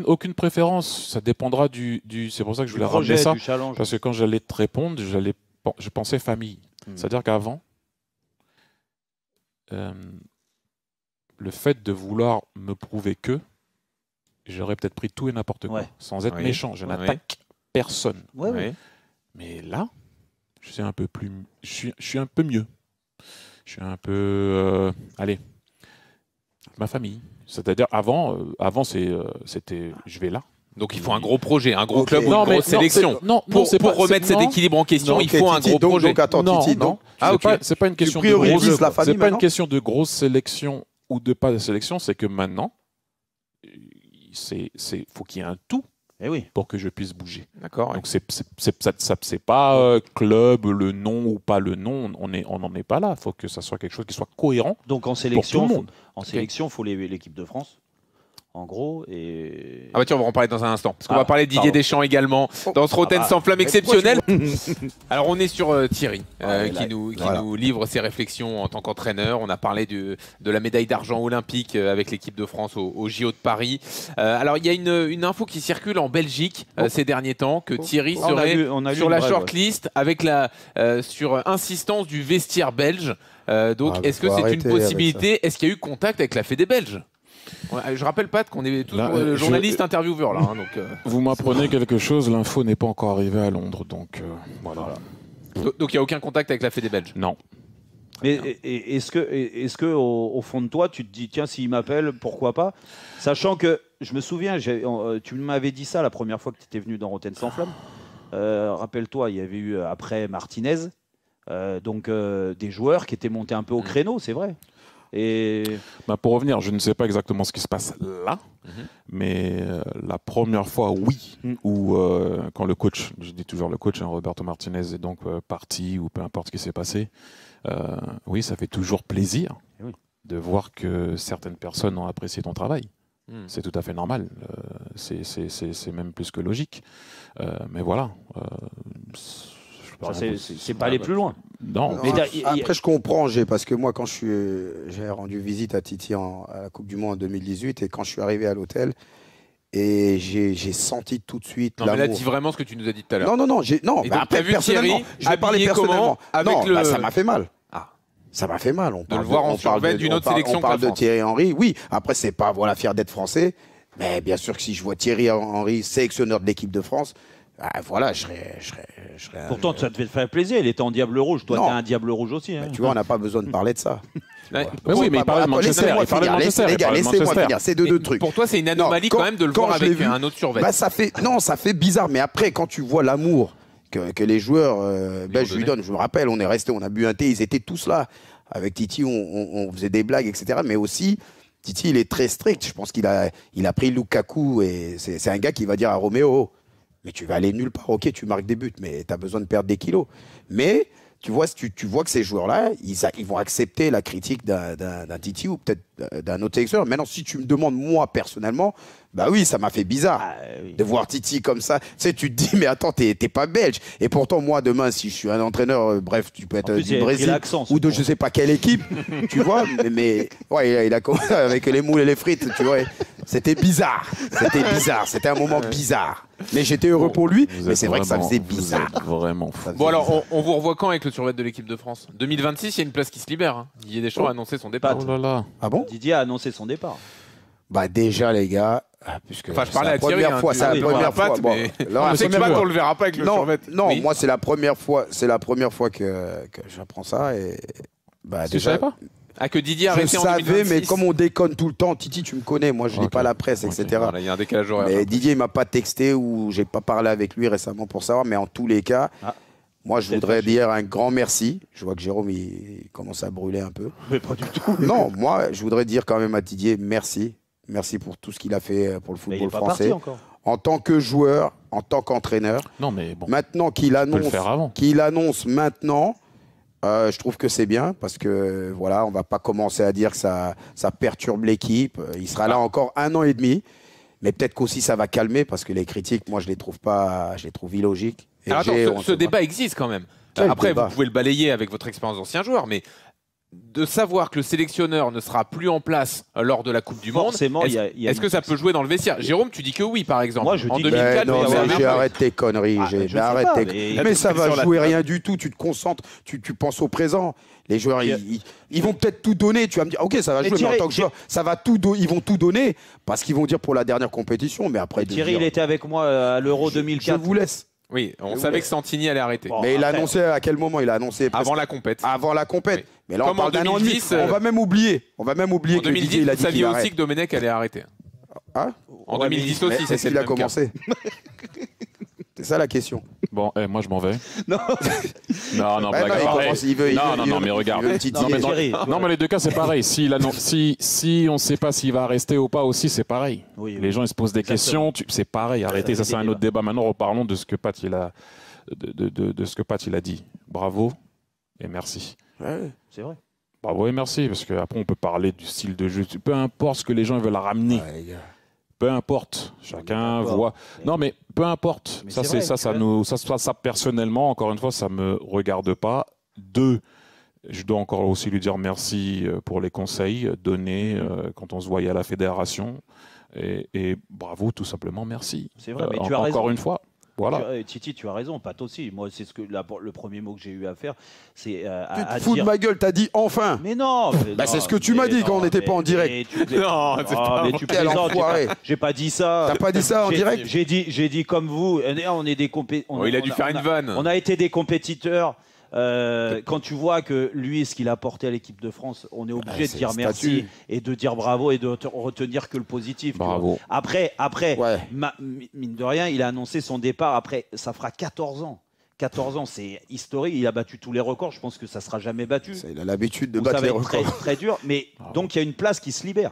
aucune préférence. Ça dépendra du. C'est pour ça que je voulais ramener ça. du challenge. Parce que quand j'allais te répondre, je pensais famille. C'est-à-dire qu'avant, le fait de vouloir me prouver que j'aurais peut-être pris tout et n'importe quoi, sans être méchant. Je n'attaque personne. Mais là, je suis un peu plus. Je suis un peu mieux. Je suis un peu. Allez. Ma famille. C'est-à-dire, avant c'était je vais là. Donc il faut un gros projet, un gros club ou Non, une grosse sélection. Pour remettre cet équilibre en question, il faut un gros projet. Donc attends, Titi, donc c'est pas une question de grosse, c'est pas une question de grosse sélection ou de pas de sélection, c'est que maintenant, faut qu'il y ait un tout pour que je puisse bouger. D'accord. Donc c'est pas club, le nom ou pas le nom, on n'en est pas là. Il faut que ça soit quelque chose qui soit cohérent. Donc en sélection, pour tout le monde. Il faut l'équipe de France. En gros, et... Ah bah tiens, on va en parler dans un instant. Parce qu'on va parler de Didier Deschamps également dans ce Rotten sans flamme exceptionnel. Alors on est sur Thierry qui nous livre ses réflexions en tant qu'entraîneur. On a parlé de la médaille d'argent olympique avec l'équipe de France au JO de Paris. Alors il y a une info qui circule en Belgique ces derniers temps que Thierry serait sur la shortlist avec sur insistance du vestiaire belge. Donc est-ce que c'est une possibilité? Est-ce qu'il y a eu contact avec la Fédé belge? Je rappelle Pat qu'on est tous journalistes intervieweurs là. Donc, Vous m'apprenez quelque chose, l'info n'est pas encore arrivée à Londres, donc voilà. Donc il n'y a aucun contact avec la Fédé belge? Non. Mais est-ce que au fond de toi, tu te dis, tiens, s'il m'appelle, pourquoi pas? Sachant que, je me souviens, tu m'avais dit ça la première fois que tu étais venu dans Rotten sans flamme. Rappelle-toi, il y avait eu, après Martinez, des joueurs qui étaient montés un peu au créneau, c'est vrai. Pour revenir, je ne sais pas exactement ce qui se passe là, mais la première fois, où quand le coach, je dis toujours le coach, Roberto Martinez est donc parti, ou peu importe ce qui s'est passé, oui, ça fait toujours plaisir de voir que certaines personnes ont apprécié ton travail. C'est tout à fait normal, c'est même plus que logique. Mais voilà. C'est pas aller plus loin. Non. Après, je comprends, parce que moi, quand j'ai rendu visite à Titi à la Coupe du Monde en 2018, et quand je suis arrivé à l'hôtel, et j'ai senti tout de suite. Non, mais là, dis vraiment ce que tu nous as dit tout à l'heure. Non. Après, personnellement, je vais parler personnellement. Ça m'a fait mal. Ça m'a fait mal. On parle de le voir en survêt d'une autre sélection. On parle de Thierry Henry. Oui, après, c'est pas fier d'être français. Mais bien sûr que si je vois Thierry Henry, sélectionneur de l'équipe de France, voilà, je serais. Pourtant, ça te fait faire plaisir. Il était en diable rouge. Toi, t'es un diable rouge aussi. Hein. Tu vois, on n'a pas besoin de parler de ça. Oui, mais il parlait de Manchester. Les gars, laissez-moi finir. C'est deux trucs. Pour toi, c'est une anomalie quand même de le voir avec un autre survêt. Ça fait bizarre. Mais après, quand tu vois l'amour que les joueurs belges lui donnent, je me rappelle, on a bu un thé, ils étaient tous là. Avec Titi, on faisait des blagues, etc. Mais aussi, Titi, il est très strict. Je pense qu'il a pris Lukaku et c'est un gars qui va dire à Roméo, mais tu vas aller nulle part. Ok, tu marques des buts, mais tu as besoin de perdre des kilos. Mais tu vois que ces joueurs-là, ils vont accepter la critique d'un Titi ou peut-être d'un autre sélectionneur. Maintenant, si tu me demandes, moi, personnellement, bah oui, ça m'a fait bizarre de voir Titi comme ça. Tu sais, tu te dis, mais attends, t'es pas belge. Et pourtant, moi, demain, si je suis un entraîneur, bref, tu peux être du Brésil ou de je sais pas quelle équipe, tu vois. Mais ouais, il a commencé avec les moules et les frites, tu vois. C'était bizarre. C'était un moment bizarre. Mais j'étais heureux pour lui, mais c'est vrai que ça faisait bizarre. Vraiment fou. Bon, alors, on vous revoit quand avec le survêt de l'équipe de France? 2026, il y a une place qui se libère. Hein. Didier Deschamps a annoncé son départ. Oh là là. Ah bon? Didier a annoncé son départ. Bah déjà, les gars, puisque je parlais à Thierry, c'est la première fois. On sait que on le verra pas avec le survêt. Non, moi c'est la première fois que j'apprends ça et Tu savais pas? Que Didier a arrêté en 2026. Je savais, mais comme on déconne tout le temps, Titi, tu me connais, moi je lis pas la presse, etc. Il y a un décalage horaire. Mais Didier, il m'a pas texté ou j'ai pas parlé avec lui récemment pour savoir, mais en tous les cas, moi je voudrais dire un grand merci. Je vois que Jérôme, il commence à brûler un peu. Mais pas du tout. Non, moi je voudrais dire quand même à Didier, merci. Merci pour tout ce qu'il a fait pour le football français. En tant que joueur, en tant qu'entraîneur. Non, mais bon. Maintenant qu'il annonce maintenant, je trouve que c'est bien parce que voilà, on va pas commencer à dire que ça perturbe l'équipe. Il sera là encore 1 an et demi, mais peut-être qu'aussi ça va calmer parce que les critiques, moi je les trouve illogiques. Alors attends, ce débat existe quand même. Après, vous pouvez le balayer avec votre expérience d'ancien joueur, mais de savoir que le sélectionneur ne sera plus en place lors de la Coupe du Monde. Forcément, est-ce que ça peut jouer dans le vestiaire? Jérôme, tu dis que oui, par exemple. Moi, je dis en que 2004, non, mais arrête tes conneries. Arrête tes conneries. Mais ça va jouer rien du tout. Tu te concentres, tu penses au présent. Les joueurs, ils vont peut-être tout donner. Tu vas me dire, ok, ça va jouer, mais en tant que joueur, ça va ils vont tout donner parce qu'ils vont dire pour la dernière compétition. Mais après, Thierry, il était avec moi à l'Euro 2004. Je vous laisse. Oui, on savait que Santini allait arrêter. Mais il a annoncé à quel moment? Il a annoncé avant la compète. Avant la compète. Oui. Mais là, comme on parle d'un an et demi. On va même oublier. En que 2010, il a vous dit saviez qu'il aussi arrête. que Domenech allait arrêter. Hein? En 2010 aussi, c'est qu'il a commencé. C'est ça la question. Bon, moi je m'en vais. Non. Non, blague à part. Non, mais regarde. Non, mais les deux cas, c'est pareil. Si on ne sait pas s'il va rester ou pas aussi, c'est pareil. Oui, les gens ils se posent des questions. C'est pareil. Arrêtez, ça c'est un autre débat. Maintenant, reparlons de ce que Pat il a, de ce que Pat il a dit. Bravo et merci. Ouais, c'est vrai. Bravo et merci, parce qu'après on peut parler du style de jeu. Peu importe ce que les gens veulent ramener. Ouais, peu importe, chacun voit. Non, mais peu importe. Mais ça, personnellement, encore une fois, ça me regarde pas. 2, je dois encore aussi lui dire merci pour les conseils donnés quand on se voyait à la fédération. Et bravo, tout simplement, merci. C'est vrai, mais tu as raison. Encore une fois. Voilà. Titi, tu as raison, Pat aussi. Moi, c'est le premier mot que j'ai eu à faire, c'est tu te fous de ma gueule, t'as dit enfin. Mais non. C'est ce que tu m'as dit quand on n'était pas en direct. Non, c'est pas. Mais tu plaisantes. J'ai pas dit ça. T'as pas dit ça en direct. J'ai dit comme vous. On est des il a dû faire une vanne. On a été des compétiteurs. Quand tu vois que lui, ce qu'il a apporté à l'équipe de France, on est obligé de dire merci et de dire bravo et de retenir que le positif. Bravo. Après, mine de rien, il a annoncé son départ. Après, ça fera 14 ans. 14 ans, c'est historique. Il a battu tous les records. Je pense que ça ne sera jamais battu. Il a l'habitude de battre les records. Ça va être très dur. Mais donc, il y a une place qui se libère.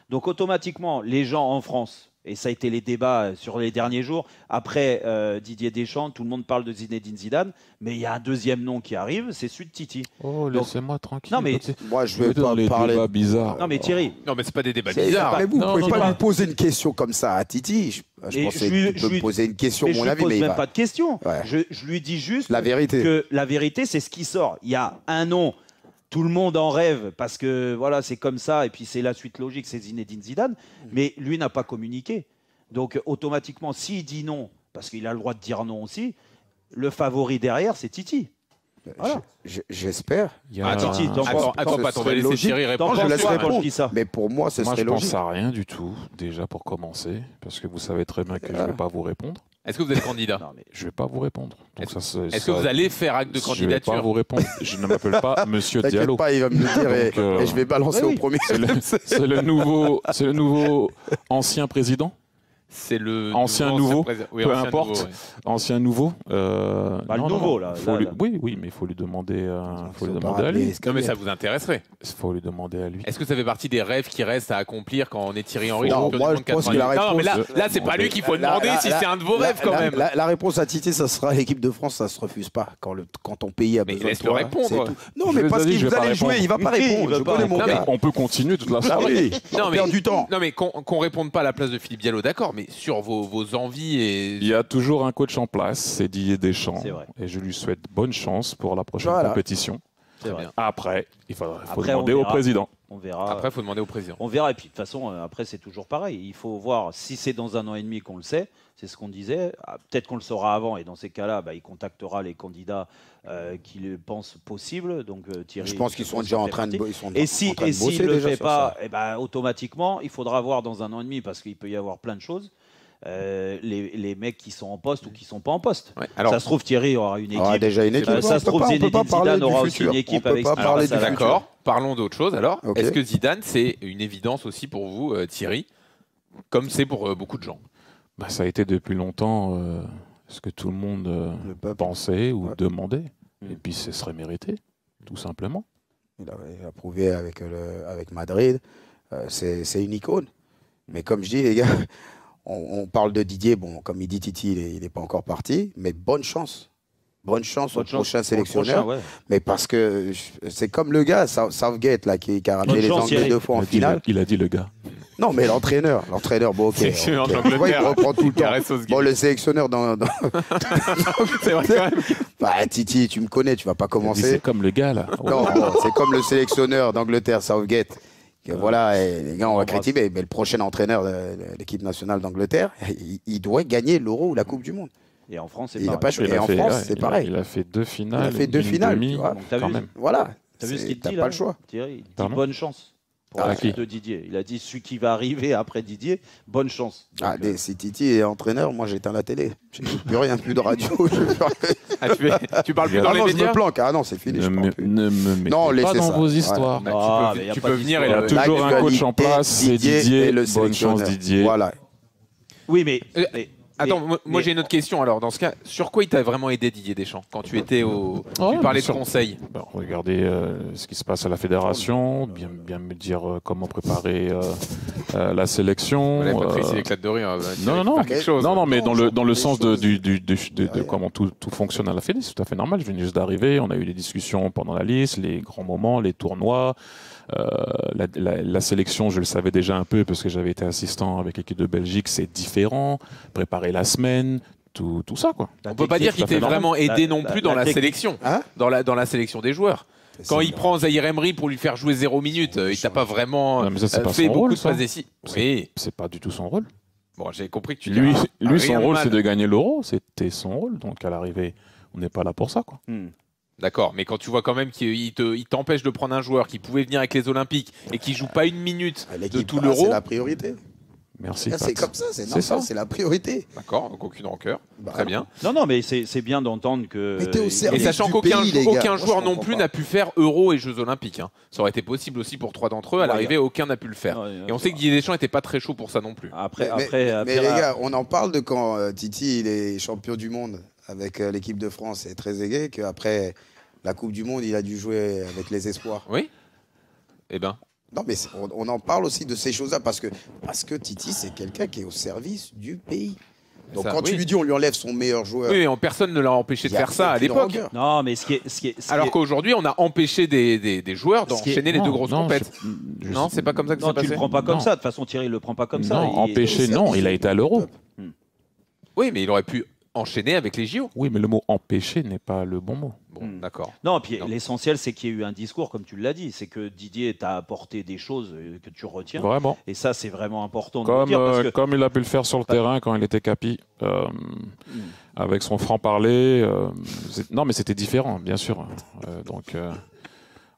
Donc, automatiquement, les gens en France, et ça a été les débats sur les derniers jours, après Didier Deschamps, tout le monde parle de Zinedine Zidane, mais il y a un deuxième nom qui arrive, c'est celui de Titi. Oh, laissez-moi tranquille. Non, mais moi, je vais pas parler débats bizarres. Non, mais Thierry. Non, mais c'est pas des débats bizarres. Mais vous ne pouvez pas lui poser une question comme ça à Titi. Je pensais que tu peux me poser une question, mon avis, mais il ne pose même pas de question. Ouais. Je lui dis juste la vérité. Que la vérité, c'est ce qui sort. Il y a un nom. Tout le monde en rêve parce que voilà, c'est comme ça et puis c'est la suite logique, c'est Zinedine Zidane. Mais lui n'a pas communiqué. Donc automatiquement, s'il dit non, parce qu'il a le droit de dire non aussi, le favori derrière, c'est Titi. Voilà. J'espère. Titi, attends, on va laisser Thierry répondre. Je laisse répondre. Mais pour moi, ce serait logique. Je pense à rien du tout, déjà pour commencer, parce que vous savez très bien que je ne vais pas vous répondre. Est-ce que vous êtes candidat? Je ne vais pas vous répondre. Est-ce que vous allez faire acte de candidature? Je ne vais pas vous répondre. Je ne m'appelle pas Monsieur Diallo. Pas, il va me le dire et je vais balancer au premier. C'est le nouveau ancien président. C'est le ancien nouveau, peu importe. Nouveau, ouais. Ancien nouveau. Le nouveau là. Oui, mais il faut lui demander, à lui. Non, mais ça vous intéresserait. Il faut lui demander à lui. Est-ce que ça fait partie des rêves qui restent à accomplir quand on est Thierry Henry? Non, moi je pense que la réponse. Non, mais là, c'est pas lui qu'il faut demander si c'est un de vos rêves quand même. La réponse à Titi, ça sera l'équipe de France, ça se refuse pas quand ton pays a besoin de toi. Laisse-le répondre. Non, mais parce qu'il vous allez jouer, il va pas répondre. Je connais mon gars. On peut continuer toute la soirée. On perd du temps. Non, mais qu'on réponde pas à la place de Philippe Diallo, d'accord, mais sur vos envies et... Il y a toujours un coach en place, c'est Didier Deschamps. Et je lui souhaite bonne chance pour la prochaine compétition. Après, il faut demander au président. On verra. Après, il faut demander au président. On verra. Et puis, de toute façon, après, c'est toujours pareil. Il faut voir si c'est dans un an et demi qu'on le sait. C'est ce qu'on disait. Peut-être qu'on le saura avant. Et dans ces cas-là, il contactera les candidats qui le pensent possible. Donc, Thierry, je pense qu'ils sont déjà en train de bosser. Et s'il ne le fait pas, automatiquement, il faudra voir dans un an et demi parce qu'il peut y avoir plein de choses. Les mecs qui sont en poste ou qui ne sont pas en poste. Ouais, alors, ça se trouve, Thierry aura une équipe. Déjà une équipe. Ça se trouve, Zinedine Zidane aura aussi une équipe avec ça. D'accord. Parlons d'autre chose alors. Okay. Est-ce que Zidane, c'est une évidence aussi pour vous, Thierry, comme c'est pour beaucoup de gens? Ça a été depuis longtemps ce que tout le monde pensait ou demandait. Et puis, ce serait mérité, tout simplement. Il a prouvé avec Madrid. C'est une icône. Mais comme je dis, les gars, on parle de Didier. Bon, comme il dit Titi, il n'est pas encore parti. Mais bonne chance. Bonne chance au prochain sélectionneur. Mais parce que c'est comme le gars, Southgate, là, qui a ramené les Anglais 2 fois en finale. Il a dit le gars. Non, mais l'entraîneur, bon, ok. Il reprend tout le temps. Bon, le sélectionneur dans... C'est vrai quand même. Bah, Titi, tu me connais, tu vas pas commencer. C'est comme le gars là. Non, c'est comme le sélectionneur d'Angleterre, Southgate. Que voilà, les gars, on va critiquer, mais le prochain entraîneur de l'équipe nationale d'Angleterre, il doit gagner l'Euro ou la Coupe du Monde. Et en France, c'est Il a pareil. pas et en France, c'est pareil. Il a fait 2 finales. Il a fait 2 finales, tu vois. Quand même. Voilà. T'as vu ce qu'il T'as dit pas là, le choix. Thierry, il dit Pardon bonne chance pour Ah, la qui suite de Didier. Il a dit celui qui va arriver après Didier, bonne chance. Donc, Si Titi est entraîneur, moi j'éteins la télé. Je n'écoute plus rien, plus de radio. Tu parles plus dans les non, je médias me planque. Ah non, c'est fini. Ne me mettez non, pas laissez dans ça. vos histoires. Ouais. Ah, mais y a tu pas peux venir et Il y a le- toujours un coach en place, c'est Didier. et le Bonne chance sélectionneur. Didier. Voilà. Oui, mais. Attends, moi mais- j'ai une autre question. Alors, dans ce cas, sur quoi il t'a vraiment aidé Didier Deschamps quand tu étais au. Ouais, tu parlais bien de sûr. conseils. Bon, regardez ce qui se passe à la fédération, bien me dire comment préparer la sélection. Voilà, Patrice, il éclate de rire. Non, Quelque chose. non, mais dans le sens de Ouais. comment tout fonctionne à la Fédé, c'est tout à fait normal. Je venais juste d'arriver, on a eu des discussions pendant la liste, les grands moments, les tournois. La sélection, je le savais déjà un peu parce que j'avais été assistant avec l'équipe de Belgique, c'est différent. Préparer la semaine, tout ça, quoi. On peut pas dire qu'il tout à fait t'ait normal. vraiment aidé La- non la- plus dans la la technique. sélection. Hein Dans la sélection des joueurs. Quand il prend Zahir Emery pour lui faire jouer 0 minutes, il t'a pas vraiment Non, mais ça, c'est pas fait son beaucoup rôle, de ça. passes décisives. Oui. C'est pas du tout son rôle. Bon, j'ai compris que tu Lui, diras son rien de rôle, mal. c'est de gagner l'Euro. C'était son rôle. Donc, à l'arrivée, on n'est pas là pour ça, quoi. D'accord, mais quand tu vois quand même qu'il t'empêche de prendre un joueur qui pouvait venir avec les Olympiques et qui joue pas une minute de L'équipe tout A, l'Euro. c'est la priorité. Merci. Là, Pat. c'est comme ça, c'est C'est normal, ça. c'est la priorité. D'accord, donc aucune rancœur. Bah, Très bien. Non, mais c'est bien d'entendre que. Mais t'es au Et service sachant du qu'aucun pays, les gars. aucun Moi, joueur je non comprends plus pas. n'a pu faire Euro et Jeux Olympiques. Hein. Ça aurait été possible aussi pour 3 d'entre eux. À l'arrivée, aucun n'a pu le faire. Et on sait que Didier Deschamps n'était pas très chaud pour ça non plus. Après, Mais les gars, on en parle de quand Titi il est champion du monde avec l'équipe de France et très aigué, qu'après la Coupe du Monde, il a dû jouer avec les espoirs. Oui. Eh ben. Non, mais on en parle aussi de ces choses-là parce que Titi, c'est quelqu'un qui est au service du pays. Donc Ça, quand tu oui. lui dis on lui enlève son meilleur joueur. Oui, mais personne ne l'a empêché de il y a faire ça à aucune l'époque. rancœur. Non, mais ce qui est Alors qu'aujourd'hui, on a empêché des joueurs Ce qui est- d'enchaîner les deux grosses compètes. je- Non, c'est pas comme ça que non, c'est tu passé. le prends pas comme Non. ça. De toute façon, Thierry, il le prend pas comme ça. Non, Il- empêcher, non. Il a été à l'Euro. Oui, mais il aurait pu enchaîner avec les JO. Oui, mais le mot empêcher n'est pas le bon mot. Bon, d'accord. Non, puis Non. l'essentiel, c'est qu'il y ait eu un discours, comme tu l'as dit. C'est que Didier t'a apporté des choses que tu retiens. Vraiment. Et ça, c'est vraiment important de le Comme, dire. Parce que comme il a pu le faire sur le terrain quand il était capi, avec son franc-parler. Non, mais c'était différent, bien sûr.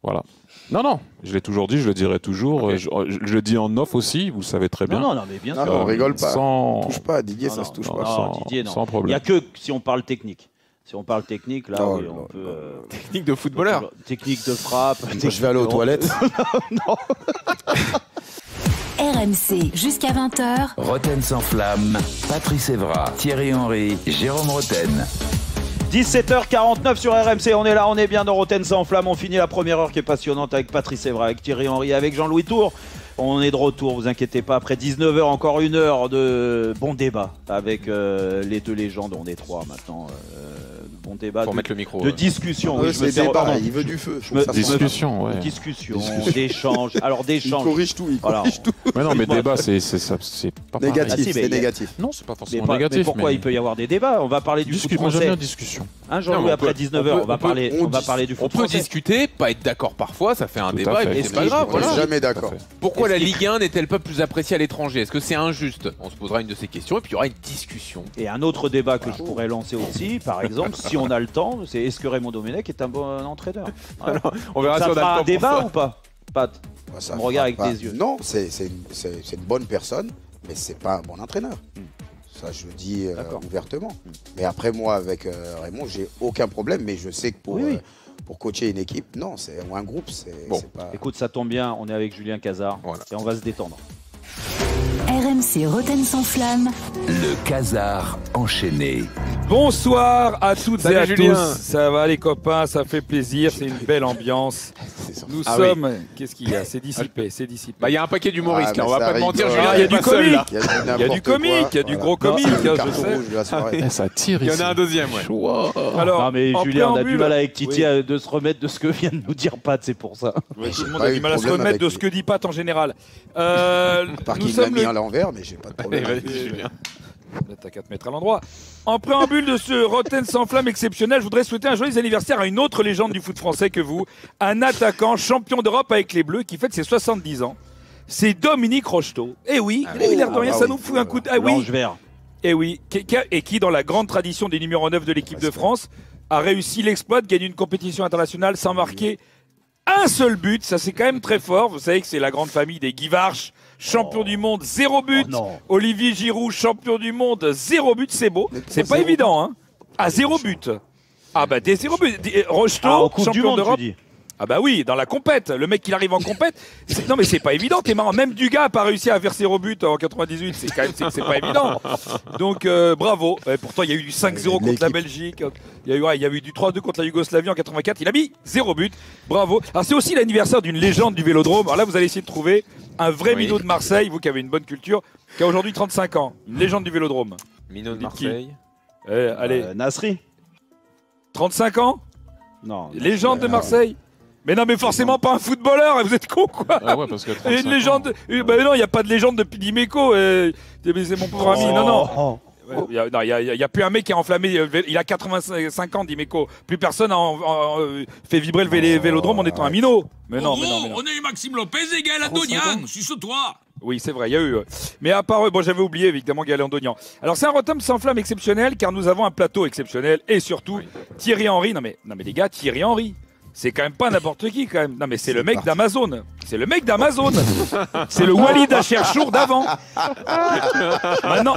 Voilà. Non, je l'ai toujours dit, je le dirai toujours. Ok. Je le dis en off aussi, vous le savez très bien. non, mais bien Non, sûr. non, on rigole pas. Sans, Touche pas, Didier, Non, ça non, se touche non, pas. non. sans, Didier, non. sans Il n'y problème. a que si on parle technique. Si on parle technique, là, Oh oui, là on là peut. là. Technique de footballeur. Technique de frappe. Moi, je vais aller aux toilettes. RMC jusqu'à 20h. Roten sans flamme, Patrice Evra, Thierry Henry, Jérôme Roten. 17h49 sur RMC, on est là, on est bien dans Roten sans flamme, on finit la première heure qui est passionnante avec Patrice Evra, avec Thierry Henry, avec Jean-Louis Tour. On est de retour, vous inquiétez pas, après 19h, encore une heure de bon débat avec les deux légendes, on est trois maintenant. Bon débat Pour de, mettre le micro. de discussion. Ouais, Oui, je me c'est fais- débat, pardon. il veut du feu. Je me- Ça se passe. Discussion, ouais. Discussion, d'échange. Alors Il d'échange. corrige tout, il Alors, corrige tout. Mais non, mais Excuse-moi. débat, c'est pas pareil. Négatif, Ah, si, mais c'est il y a- négatif. Non, c'est pas mais, forcément pas- mais négatif. pourquoi il peut y avoir des débats? On va parler du foot Moi, j'aime français. bien discussion. Hein, Non, Jean-Louis, mais après 19h, on va parler du On foot peut français. discuter, pas être d'accord parfois, ça fait un Tout à débat fait. et puis Est-ce c'est pas qu'il- grave. On n'est Voilà. jamais d'accord. Pourquoi la Est-ce Ligue 1 n'est-elle pas plus appréciée à l'étranger? Est-ce que c'est injuste? On se posera une de ces questions et puis il y aura une discussion. Et un autre débat que je pourrais lancer aussi, par exemple, si on a le temps, c'est est-ce que Raymond Domenech est un bon entraîneur? Voilà. On verra Ça si on a fera le un temps débat pour ça. ou pas? Pat, Ça on me regarde avec fera pas- des yeux. Non, c'est une bonne personne, mais c'est pas un bon entraîneur. Ça, je le dis D'accord. ouvertement. Mais après, moi, avec Raymond, j'ai aucun problème, mais je sais que Oui. pour coacher une équipe, non, ou un groupe, Bon. c'est pas... Écoute, ça tombe bien, on est avec Julien Cazard Voilà. et on va se détendre. RMC Roten sans flamme. Le Casar enchaîné. Bonsoir à toutes Salut et à Julien. tous. Ça va les copains, ça fait plaisir, c'est une belle ambiance. Nous Ah sommes. Qu'est-ce qu'il y a? C'est dissipé, c'est dissipé. Bah, il y a un paquet d'humoristes Ah, là, on mais va ça pas te mentir, rigole. Julien, Ah, il y a t'es du pas seul, là. comique. Il y a du comique, il y a du gros comique, C'est le je carton sais. rouge de la soirée. Eh, ça tire Il y ici. en a un deuxième, ouais. Wow. Alors, non mais en Julien, on a du préambule- mal avec Titi Oui. de se remettre de ce que vient de nous dire Pat, c'est pour ça. Ouais, tout le monde pas a eu du de mal à se problème remettre de avec ce que dit Pat en général. Par nous qu'il l'a sommes mis le... à l'envers, mais j'ai pas de problème. Allez, avec vas-y, lui. Julien. T'as qu'à te mettre à l'endroit. En préambule de ce Rotten sans flamme exceptionnel, je voudrais souhaiter un joyeux anniversaire à une autre légende du foot français que vous, un attaquant champion d'Europe avec les Bleus qui fête ses 70 ans. C'est Dominique Rocheteau. Eh oui, l'air de rien, ça nous fout un coup de... Ah oui, eh oui, et qui, dans la grande tradition des numéros 9 de l'équipe de France, a réussi l'exploit de gagner une compétition internationale sans marquer un seul but. Ça, c'est quand même très fort. Vous savez que c'est la grande famille des Guy Varche, champion du monde, 0 but. Olivier Giroud, champion du monde, 0 but. C'est beau. C'est pas évident, hein. À 0 but. Ah bah des 0 but. Rocheteau, champion d'Europe. Ah bah oui, dans la compète. Le mec qui arrive en compète. Non mais c'est pas évident, t'es marrant. Même Dugas a pas réussi à faire 0 but en 98. C'est quand même c'est pas évident. Donc bravo. Pourtant il y a eu du 5-0 contre la Belgique. Il y a eu du 3-2 contre la Yougoslavie en 84. Il a mis 0 but. Bravo. Alors c'est aussi l'anniversaire d'une légende du Vélodrome. Alors là vous allez essayer de trouver un vrai minot de Marseille, vous qui avez une bonne culture, qui a aujourd'hui 35 ans. Une légende du Vélodrome. Minot de Marseille. Allez. Nasri. 35 ans. Non. Légende de Marseille. Mais non, mais forcément pas un footballeur, vous êtes con quoi. Ah ouais, parce que une légende. Bah non, il n'y a pas de légende depuis Dimeco. C'est mon pauvre ami. Non. Il n'y a plus un mec qui a enflammé. Il a 85 ans, Dimeco. Plus personne a fait vibrer le vélodrome en étant un minot. Mais non. On a eu Maxime Lopez et Gaël Andonian. Suce-toi. Oui, c'est vrai, il y a eu. Mais à part eux, bon, j'avais oublié évidemment Gaël Andonian. Alors, c'est un Rotom sans flamme exceptionnel car nous avons un plateau exceptionnel et surtout Thierry Henry. Non mais les gars, Thierry Henry. C'est quand même pas n'importe qui, quand même. Non, mais c'est le mec d'Amazon. C'est le mec d'Amazon. C'est le Walid Acharchour d'avant. Maintenant,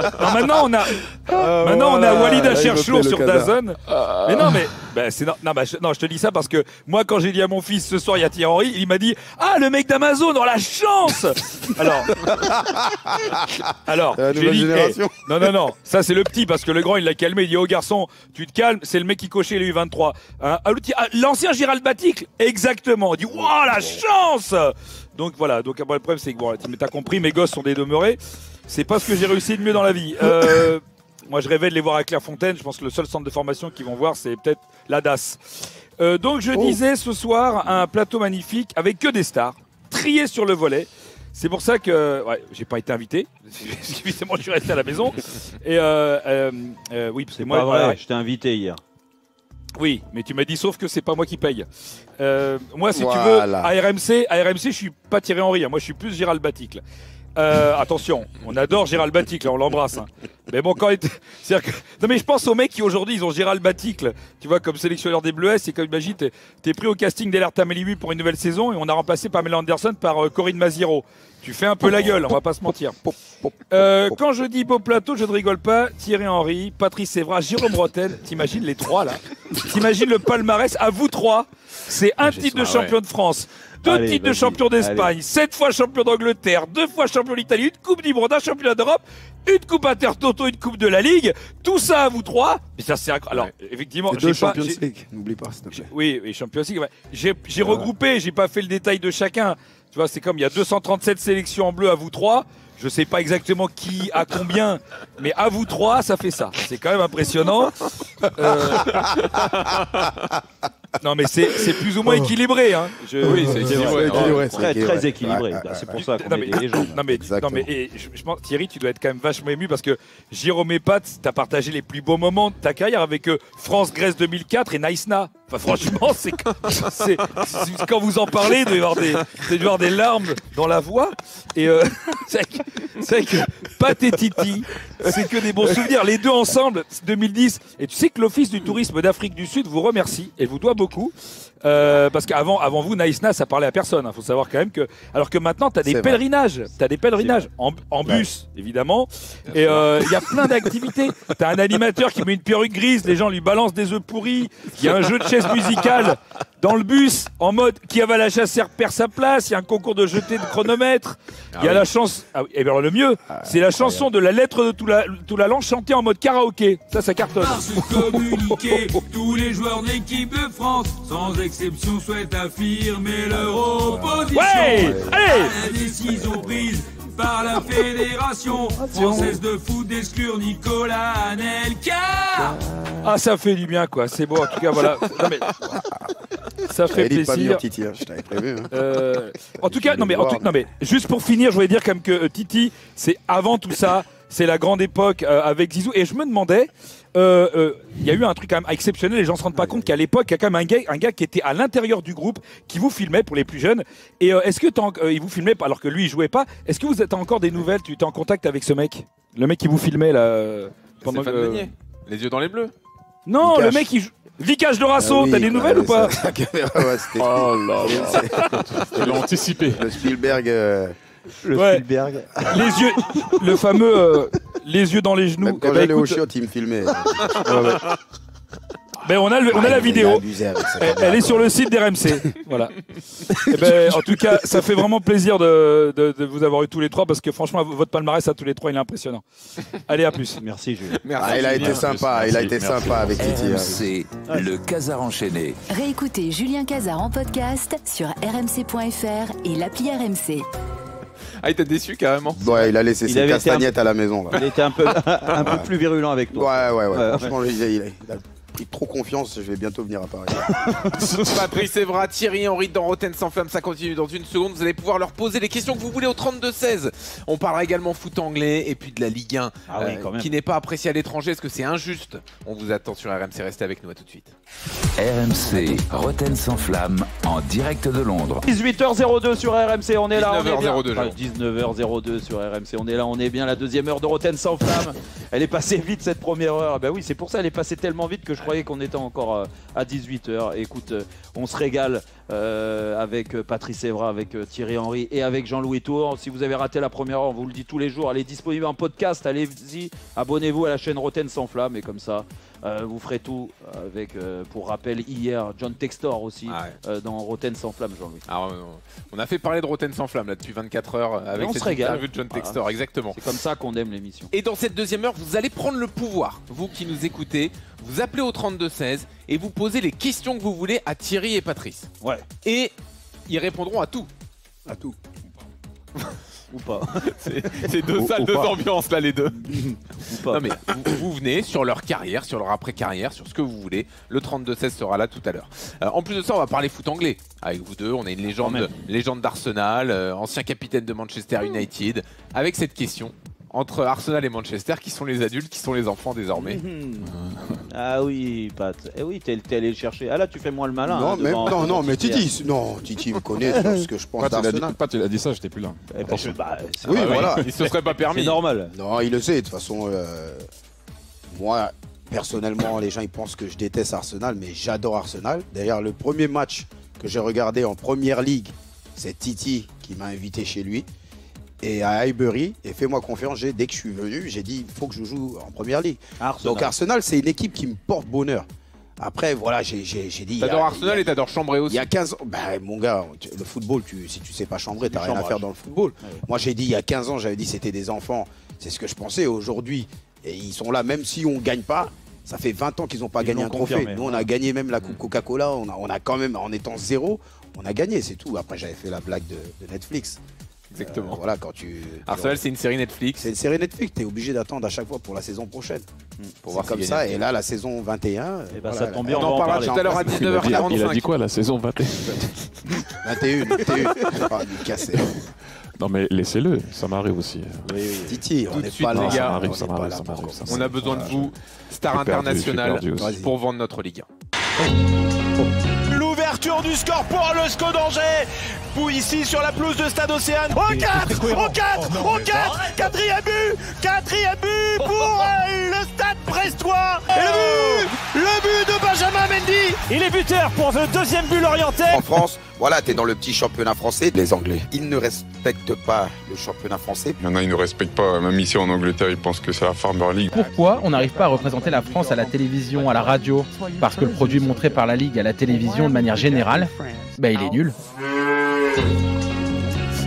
on a Walid Acharchour sur DAZN. Mais non, mais je te dis ça parce que moi, quand j'ai dit à mon fils ce soir, il y a Thierry Henry, il m'a dit « Ah, le mec d'Amazon, oh la chance !» Alors, j'ai dit « Non, ça c'est le petit parce que le grand, il l'a calmé. Il dit « Oh garçon, tu te calmes, c'est le mec qui cochait les U23. Hein, l'ancien Gérald Baticle, exactement. » On dit « Wow, la chance !» Donc voilà, donc après, le problème c'est que bon, t'as compris, mes gosses sont des demeurés. C'est pas ce que j'ai réussi de mieux dans la vie. Moi je rêvais de les voir à Clairefontaine. Je pense que le seul centre de formation qu'ils vont voir c'est peut-être la DAS. Donc je disais ce soir un plateau magnifique avec que des stars, triés sur le volet. C'est pour ça que j'ai pas été invité. Évidemment je suis resté à la maison. Et oui, parce que moi, pas vrai, je t'ai invité hier. Oui, mais tu m'as dit sauf que c'est pas moi qui paye. Moi, si tu veux, à RMC, je suis pas Thierry Henry. Moi, je suis plus Gérald Baticle. Attention, on adore Gérald Baticle, on l'embrasse. Hein. Mais bon, non, mais je pense aux mecs qui aujourd'hui ils ont Gérald Baticle, tu vois, comme sélectionneur des Bleuets. C'est comme imagine, t'es pris au casting d'Alerta Melibu pour une nouvelle saison et on a remplacé Pamela Anderson par Corinne Maziro. Tu fais un peu la gueule, on va pas se mentir. Quand je dis beau plateau, je ne rigole pas. Thierry Henry, Patrice Evra, Jérôme Rotten, t'imagines les trois là? T'imagines le palmarès à vous trois? C'est un titre de champion de France, 2 titres de champion d'Espagne, 7 fois champion d'Angleterre, 2 fois champion d'Italie, une coupe du monde, un championnat d'Europe, une coupe Intertoto, une coupe de la Ligue. Tout ça à vous trois. Mais ça c'est incroyable. Alors effectivement, j'ai 2 Champions League. N'oublie pas s'il te plaît. Oui, Champions League. Ouais. J'ai regroupé, j'ai pas fait le détail de chacun. Tu vois, c'est comme il y a 237 sélections en bleu à vous trois. Je sais pas exactement qui a combien, mais à vous trois, ça fait ça. C'est quand même impressionnant. Non, mais c'est plus ou moins équilibré. Hein. Oui, c'est équilibré. Très équilibré. C'est pour ça qu'on est des légendes. Non, mais je pense, Thierry, tu dois être quand même vachement ému parce que Jérôme et Pat, tu as partagé les plus beaux moments de ta carrière avec France-Grèce 2004 et Naïsna. Enfin, franchement, c'est quand vous en parlez, il doit y avoir des larmes dans la voix. Et c'est vrai que Pat et Titi, c'est que des bons souvenirs. Les deux ensemble, 2010. Et tu sais que l'Office du tourisme d'Afrique du Sud vous remercie et vous doit beaucoup. Parce qu'avant vous, Naïsna, ça parlait à personne. Il faut savoir quand même que. Alors que maintenant, tu as des pèlerinages. Tu as des pèlerinages en bus, évidemment. Et il y a plein d'activités. Tu as un animateur qui met une perruque grise, les gens lui balancent des œufs pourris. Il y a un jeu de chaises musicales dans le bus, en mode qui avale la chasseur perd sa place. Il y a un concours de jeté de chronomètre. Il y a la chance. Et bien le mieux, c'est la chanson de la lettre de Toulalan chantée en mode karaoké. Ça cartonne. Communiquer, tous les joueurs de l'équipe de France, sans exception, souhaitent affirmer leur opposition à la décision prise par la Fédération française de foot d'exclure Nicolas Anelka. Ah, ça fait du bien, quoi. C'est beau, en tout cas, voilà. Non, mais ça fait plaisir. Titi, hein. Je t'avais prévu. Hein. En tout cas, non mais juste pour finir, je voulais dire quand même que Titi, c'est avant tout ça. c'est la grande époque avec Zizou. Et je me demandais, il y a eu un truc quand même exceptionnel, les gens se rendent pas compte qu'à l'époque, il y a quand même un gars qui était à l'intérieur du groupe, qui vous filmait pour les plus jeunes. Et est-ce que il vous filmait alors que lui, il jouait pas? Est-ce que vous êtes encore des nouvelles? Tu étais en contact avec ce mec? Le mec qui vous filmait là pendant Stéphane Meunier, les yeux dans les bleus. Non, Vikash. Le mec qui joue. Vikash Dorasso, t'as des nouvelles ou pas? Oh là là. Il l'a anticipé. Le Spielberg. Spielberg. Les yeux, le fameux les yeux dans les genoux. Même quand j'allais au chiottes, il me filmait. Ben on a la vidéo. Elle est sur le site d'RMC. Voilà. Et ben, en tout cas, ça fait vraiment plaisir de vous avoir eu tous les trois parce que franchement, votre palmarès à tous les trois, il est impressionnant. Allez, à plus. Merci, Julien. Ah, il a été sympa. Il a été sympa avec Titi. RMC, le Casar enchaîné. Réécoutez Julien Casar en podcast sur rmc.fr et l'appli RMC. Ah, il t'a déçu carrément. Ouais, il a laissé ses castagnettes à la maison. Là. Il était un peu plus virulent avec toi. Ouais. Franchement, il a pris trop confiance. Je vais bientôt venir à Paris. Patrice Evra, Thierry Henry dans Rotten sans flamme, ça continue dans une seconde. Vous allez pouvoir leur poser les questions que vous voulez au 32-16. On parlera également foot anglais et puis de la Ligue 1 qui n'est pas appréciée à l'étranger. Est-ce que c'est injuste? On vous attend sur RMC, restez avec nous, à tout de suite. RMC, Rotten sans flamme, en direct de Londres. 18h02 sur RMC, on est là, on est bien. 19h02, Enfin, 19h02 sur RMC, on est là, on est bien. La deuxième heure de Rotten sans flamme. Elle est passée vite cette première heure. Ben oui, c'est pour ça, elle est passée tellement vite que je croyais qu'on était encore à 18h. Écoute, on se régale avec Patrice Evra, avec Thierry Henry et avec Jean-Louis Tour. Si vous avez raté la première heure, on vous le dit tous les jours, elle est disponible en podcast. Allez-y, abonnez-vous à la chaîne Rotten sans flamme et comme ça, vous ferez tout avec, pour rappel, hier, John Textor aussi dans Rotten sans flamme, Jean-Louis. Alors, on a fait parler de Rotten sans flamme là depuis 24 heures avec cette interview de John Textor, exactement. C'est comme ça qu'on aime l'émission. Et dans cette deuxième heure, vous allez prendre le pouvoir, vous qui nous écoutez, vous appelez au 32-16 et vous posez les questions que vous voulez à Thierry et Patrice. Ouais. Et ils répondront à tout. À tout. Ou pas. C'est deux salles, deux ambiances là, les deux. Non mais vous venez sur leur carrière, sur leur après-carrière, sur ce que vous voulez. Le 32-16 sera là tout à l'heure. En plus de ça, on va parler foot anglais avec vous deux. On est une légende d'Arsenal, ancien capitaine de Manchester United. Avec cette question, entre Arsenal et Manchester, qui sont les adultes, qui sont les enfants désormais? Ah oui, Pat. Eh oui, t'es allé le chercher. Ah là, tu fais moins le malin. Non, hein, mais Titi me connaît sur ce que je pense d'Arsenal. Pat, il a dit ça, j'étais plus là. Oui, voilà. Il se serait pas permis. C'est normal. Non, il le sait. De toute façon, moi, personnellement, les gens ils pensent que je déteste Arsenal, mais j'adore Arsenal. D'ailleurs, le premier match que j'ai regardé en Première Ligue, c'est Titi qui m'a invité chez lui. Et à Highbury, et fais-moi confiance, dès que je suis venu, j'ai dit il faut que je joue en Première Ligue. Arsenal. Donc Arsenal, c'est une équipe qui me porte bonheur. Après, voilà, j'ai dit... T'adores Arsenal et t'adores chambrer aussi. Il y a 15 ans, bah, mon gars, le football, si tu sais pas chambrer, t'as rien à faire dans le football. Ouais. Moi, j'ai dit il y a 15 ans, j'avais dit c'était des enfants. C'est ce que je pensais. Aujourd'hui, et ils sont là, même si on gagne pas. Ça fait 20 ans qu'ils n'ont pas gagné un trophée. Nous, on a gagné même la Coupe Coca-Cola. On a quand même, en étant zéro, on a gagné, c'est tout. Après, j'avais fait la blague de Netflix. Exactement. Voilà, quand tu. Arsenal, c'est une série Netflix. C'est une série Netflix. Tu es obligé d'attendre à chaque fois pour la saison prochaine. Pour voir comme ça. Et là, la saison 21. Et ben, ça tombe bien. On en parlera tout à l'heure à 19h45. Il a dit quoi, la saison 21 21. Pas lui casser. Non mais laissez-le, ça m'arrive aussi. Oui. Titi, on n'est pas là. Ça m'arrive. On a besoin de vous, star international, pour vendre notre Ligue 1. L'ouverture du score pour le SCO d'Angers. Ici sur la pelouse de Stade Océane. Au 4, quatrième but pour le Stade Brestois. Et le but de Benjamin Mendy. Il est buteur pour le deuxième but lorientais. En France, voilà, t'es dans le petit championnat français. Les Anglais, ils ne respectent pas le championnat français. Il y en a, ils ne respectent pas. Même ici en Angleterre, ils pensent que c'est la Farmer League. Pourquoi on n'arrive pas à représenter la France à la télévision, à la radio? Parce que le produit montré par la Ligue à la télévision de manière générale, il est nul.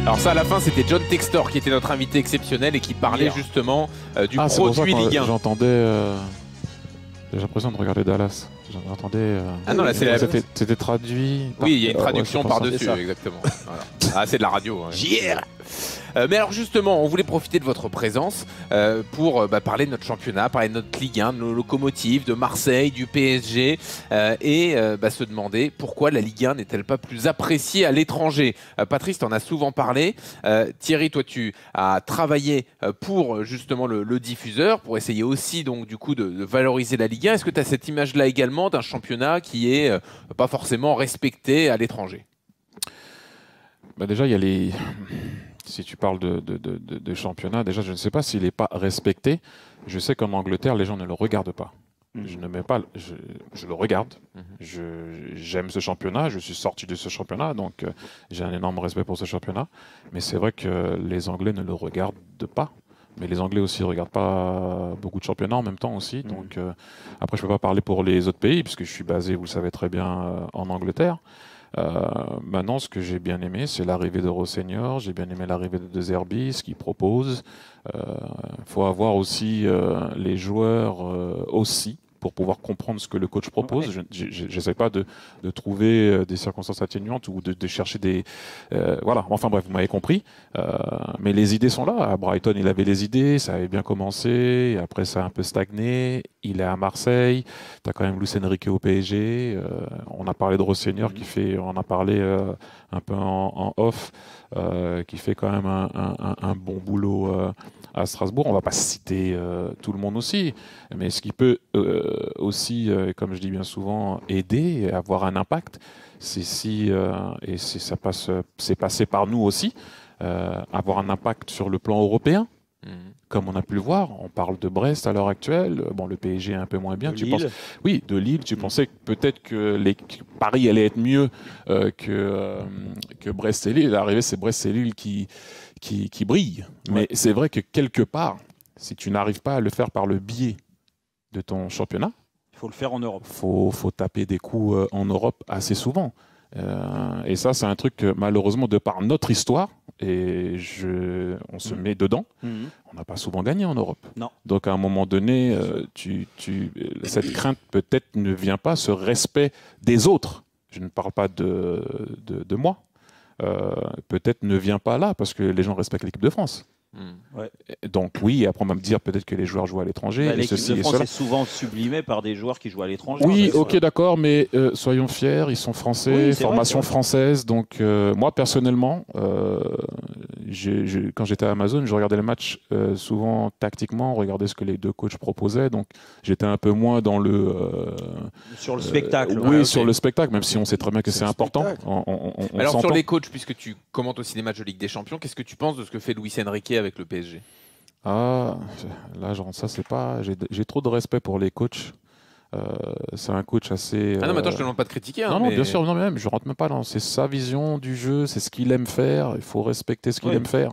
Alors ça, à la fin, c'était John Textor qui était notre invité exceptionnel et qui parlait justement du produit Ligue 1. J'entendais... J'ai l'impression de regarder Dallas. J'entendais... Ah non, là, c'était traduit... Oui, il y a une traduction par-dessus, exactement. Voilà. Ah, c'est de la radio. JR Mais alors justement, on voulait profiter de votre présence pour parler de notre championnat, parler de notre Ligue 1, de nos locomotives, de Marseille, du PSG, et se demander pourquoi la Ligue 1 n'est-elle pas plus appréciée à l'étranger. Patrice, tu en as souvent parlé. Thierry, toi, tu as travaillé pour justement le diffuseur, pour essayer aussi donc du coup de valoriser la Ligue 1. Est-ce que tu as cette image-là également d'un championnat qui est pas forcément respecté à l'étranger? Déjà, il y a les... Si tu parles de championnat, déjà, je ne sais pas s'il n'est pas respecté. Je sais qu'en Angleterre, les gens ne le regardent pas. Je ne mets pas, je le regarde. J'aime ce championnat. Je suis sorti de ce championnat, donc j'ai un énorme respect pour ce championnat. Mais c'est vrai que les Anglais ne le regardent pas. Mais les Anglais aussi ne regardent pas beaucoup de championnats en même temps aussi. Donc après, je ne peux pas parler pour les autres pays puisque je suis basé, vous le savez très bien, en Angleterre. Maintenant, ce que j'ai bien aimé, c'est l'arrivée de Rosseigneur. J'ai bien aimé l'arrivée de Zerbi, ce qu'il propose. Faut avoir aussi les joueurs aussi pour pouvoir comprendre ce que le coach propose. Je n'essaie pas de trouver des circonstances atténuantes ou de chercher des... voilà, enfin bref, vous m'avez compris. Mais les idées sont là. À Brighton, il avait les idées, ça avait bien commencé. Après, ça a un peu stagné. Il est à Marseille. Tu as quand même Luis Enrique au PSG. On a parlé de Rosseigneur qui fait... On en a parlé un peu en off, qui fait quand même un bon boulot à Strasbourg. On ne va pas citer tout le monde aussi, mais ce qui peut aussi, comme je dis bien souvent, aider et avoir un impact, c'est si, et c'est passé par nous aussi, avoir un impact sur le plan européen. Comme on a pu le voir, on parle de Brest à l'heure actuelle. Bon, le PSG est un peu moins bien. Oui, de Lille. Tu pensais que peut-être que Paris allait être mieux que Brest et Lille. L'arrivée, c'est Brest et Lille qui brillent. Mais c'est vrai que quelque part, si tu n'arrives pas à le faire par le biais de ton championnat, il faut le faire en Europe. Faut taper des coups en Europe assez souvent. Et ça, c'est un truc que, malheureusement, de par notre histoire, et on se met dedans, on n'a pas souvent gagné en Europe. Non. Donc, à un moment donné, cette crainte peut-être ne vient pas, ce respect des autres. Je ne parle pas de moi. Peut-être ne vient pas là, parce que les gens respectent l'équipe de France. Ouais. Donc oui, après on va me dire peut-être que les joueurs jouent à l'étranger. L'équipe de France est souvent sublimée par des joueurs qui jouent à l'étranger. Oui, ok, d'accord, mais soyons fiers, ils sont français, formation française. Donc moi personnellement, quand j'étais à Amazon, je regardais les matchs souvent tactiquement, regardais ce que les deux coachs proposaient. Donc j'étais un peu moins dans le sur le spectacle. Oui, sur le spectacle, même si on sait très bien que c'est important. Alors sur les coachs, puisque tu commentes aussi les matchs de Ligue des Champions, qu'est-ce que tu penses de ce que fait Luis Enrique avec le PSG? Ah, là, genre, ça, c'est pas. J'ai trop de respect pour les coachs. C'est un coach assez. Ah non, mais attends, je te demande pas de critiquer. Non, bien sûr, non, mais même, je rentre même pas dans. C'est sa vision du jeu, c'est ce qu'il aime faire. Il faut respecter ce qu'il aime faire.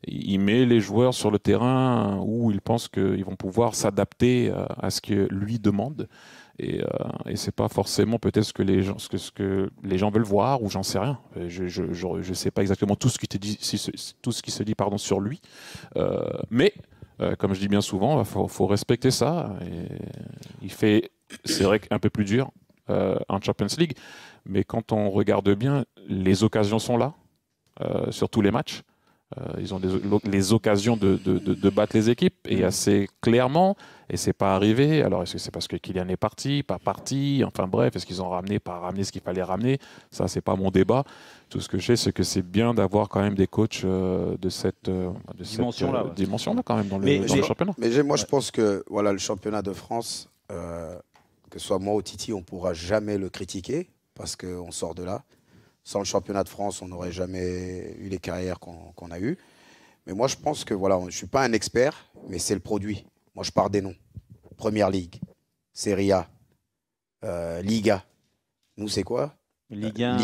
Il met les joueurs sur le terrain où il pense qu'ils vont pouvoir s'adapter à ce que lui demande. Et c'est pas forcément peut-être ce que les gens veulent voir, ou j'en sais rien. Je sais pas exactement tout ce qui se dit pardon sur lui, mais comme je dis bien souvent, faut respecter ça. Et c'est vrai qu'un peu plus dur en Champions League, mais quand on regarde bien, les occasions sont là sur tous les matchs. Ils ont les occasions de battre les équipes, et assez clairement, et c'est pas arrivé. Alors est-ce que c'est parce que Kylian est parti, pas parti, enfin bref, est-ce qu'ils ont ramené, pas ramené ce qu'il fallait ramener? Ça, c'est pas mon débat. Tout ce que je sais, c'est que c'est bien d'avoir quand même des coachts de cette dimension-là quand même dans le championnat. Mais moi, je pense que voilà, le championnat de France, que ce soit moi ou Titi, on pourra jamais le critiquer parce qu'on sort de là. Sans le championnat de France, on n'aurait jamais eu les carrières qu'on a eues. Mais moi, je pense que, voilà, je ne suis pas un expert, mais c'est le produit. Moi, je pars des noms. Première Ligue, Serie A, Liga. Nous, c'est quoi? Ligue 1,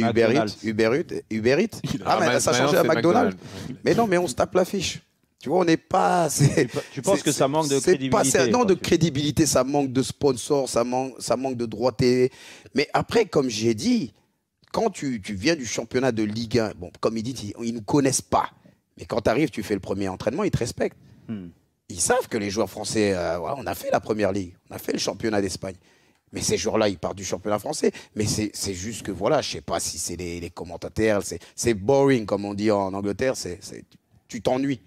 Uber Eats. Ah, mais ça a changé à McDonald's. Mais non, mais on se tape l'affiche. Tu vois, on n'est pas... Tu penses que ça manque de crédibilité? Non, de crédibilité, ça manque de sponsors, ça manque de droits TV. Mais après, comme j'ai dit... Quand tu viens du championnat de Ligue 1, bon, comme il dit, ils ne nous connaissent pas. Mais quand tu arrives, tu fais le premier entraînement, ils te respectent. Ils savent que les joueurs français, on a fait la première ligue, on a fait le championnat d'Espagne. Mais ces joueurs-là, ils partent du championnat français. Mais c'est juste que, voilà, je sais pas si c'est les commentateurs, c'est boring, comme on dit en Angleterre, tu t'ennuies.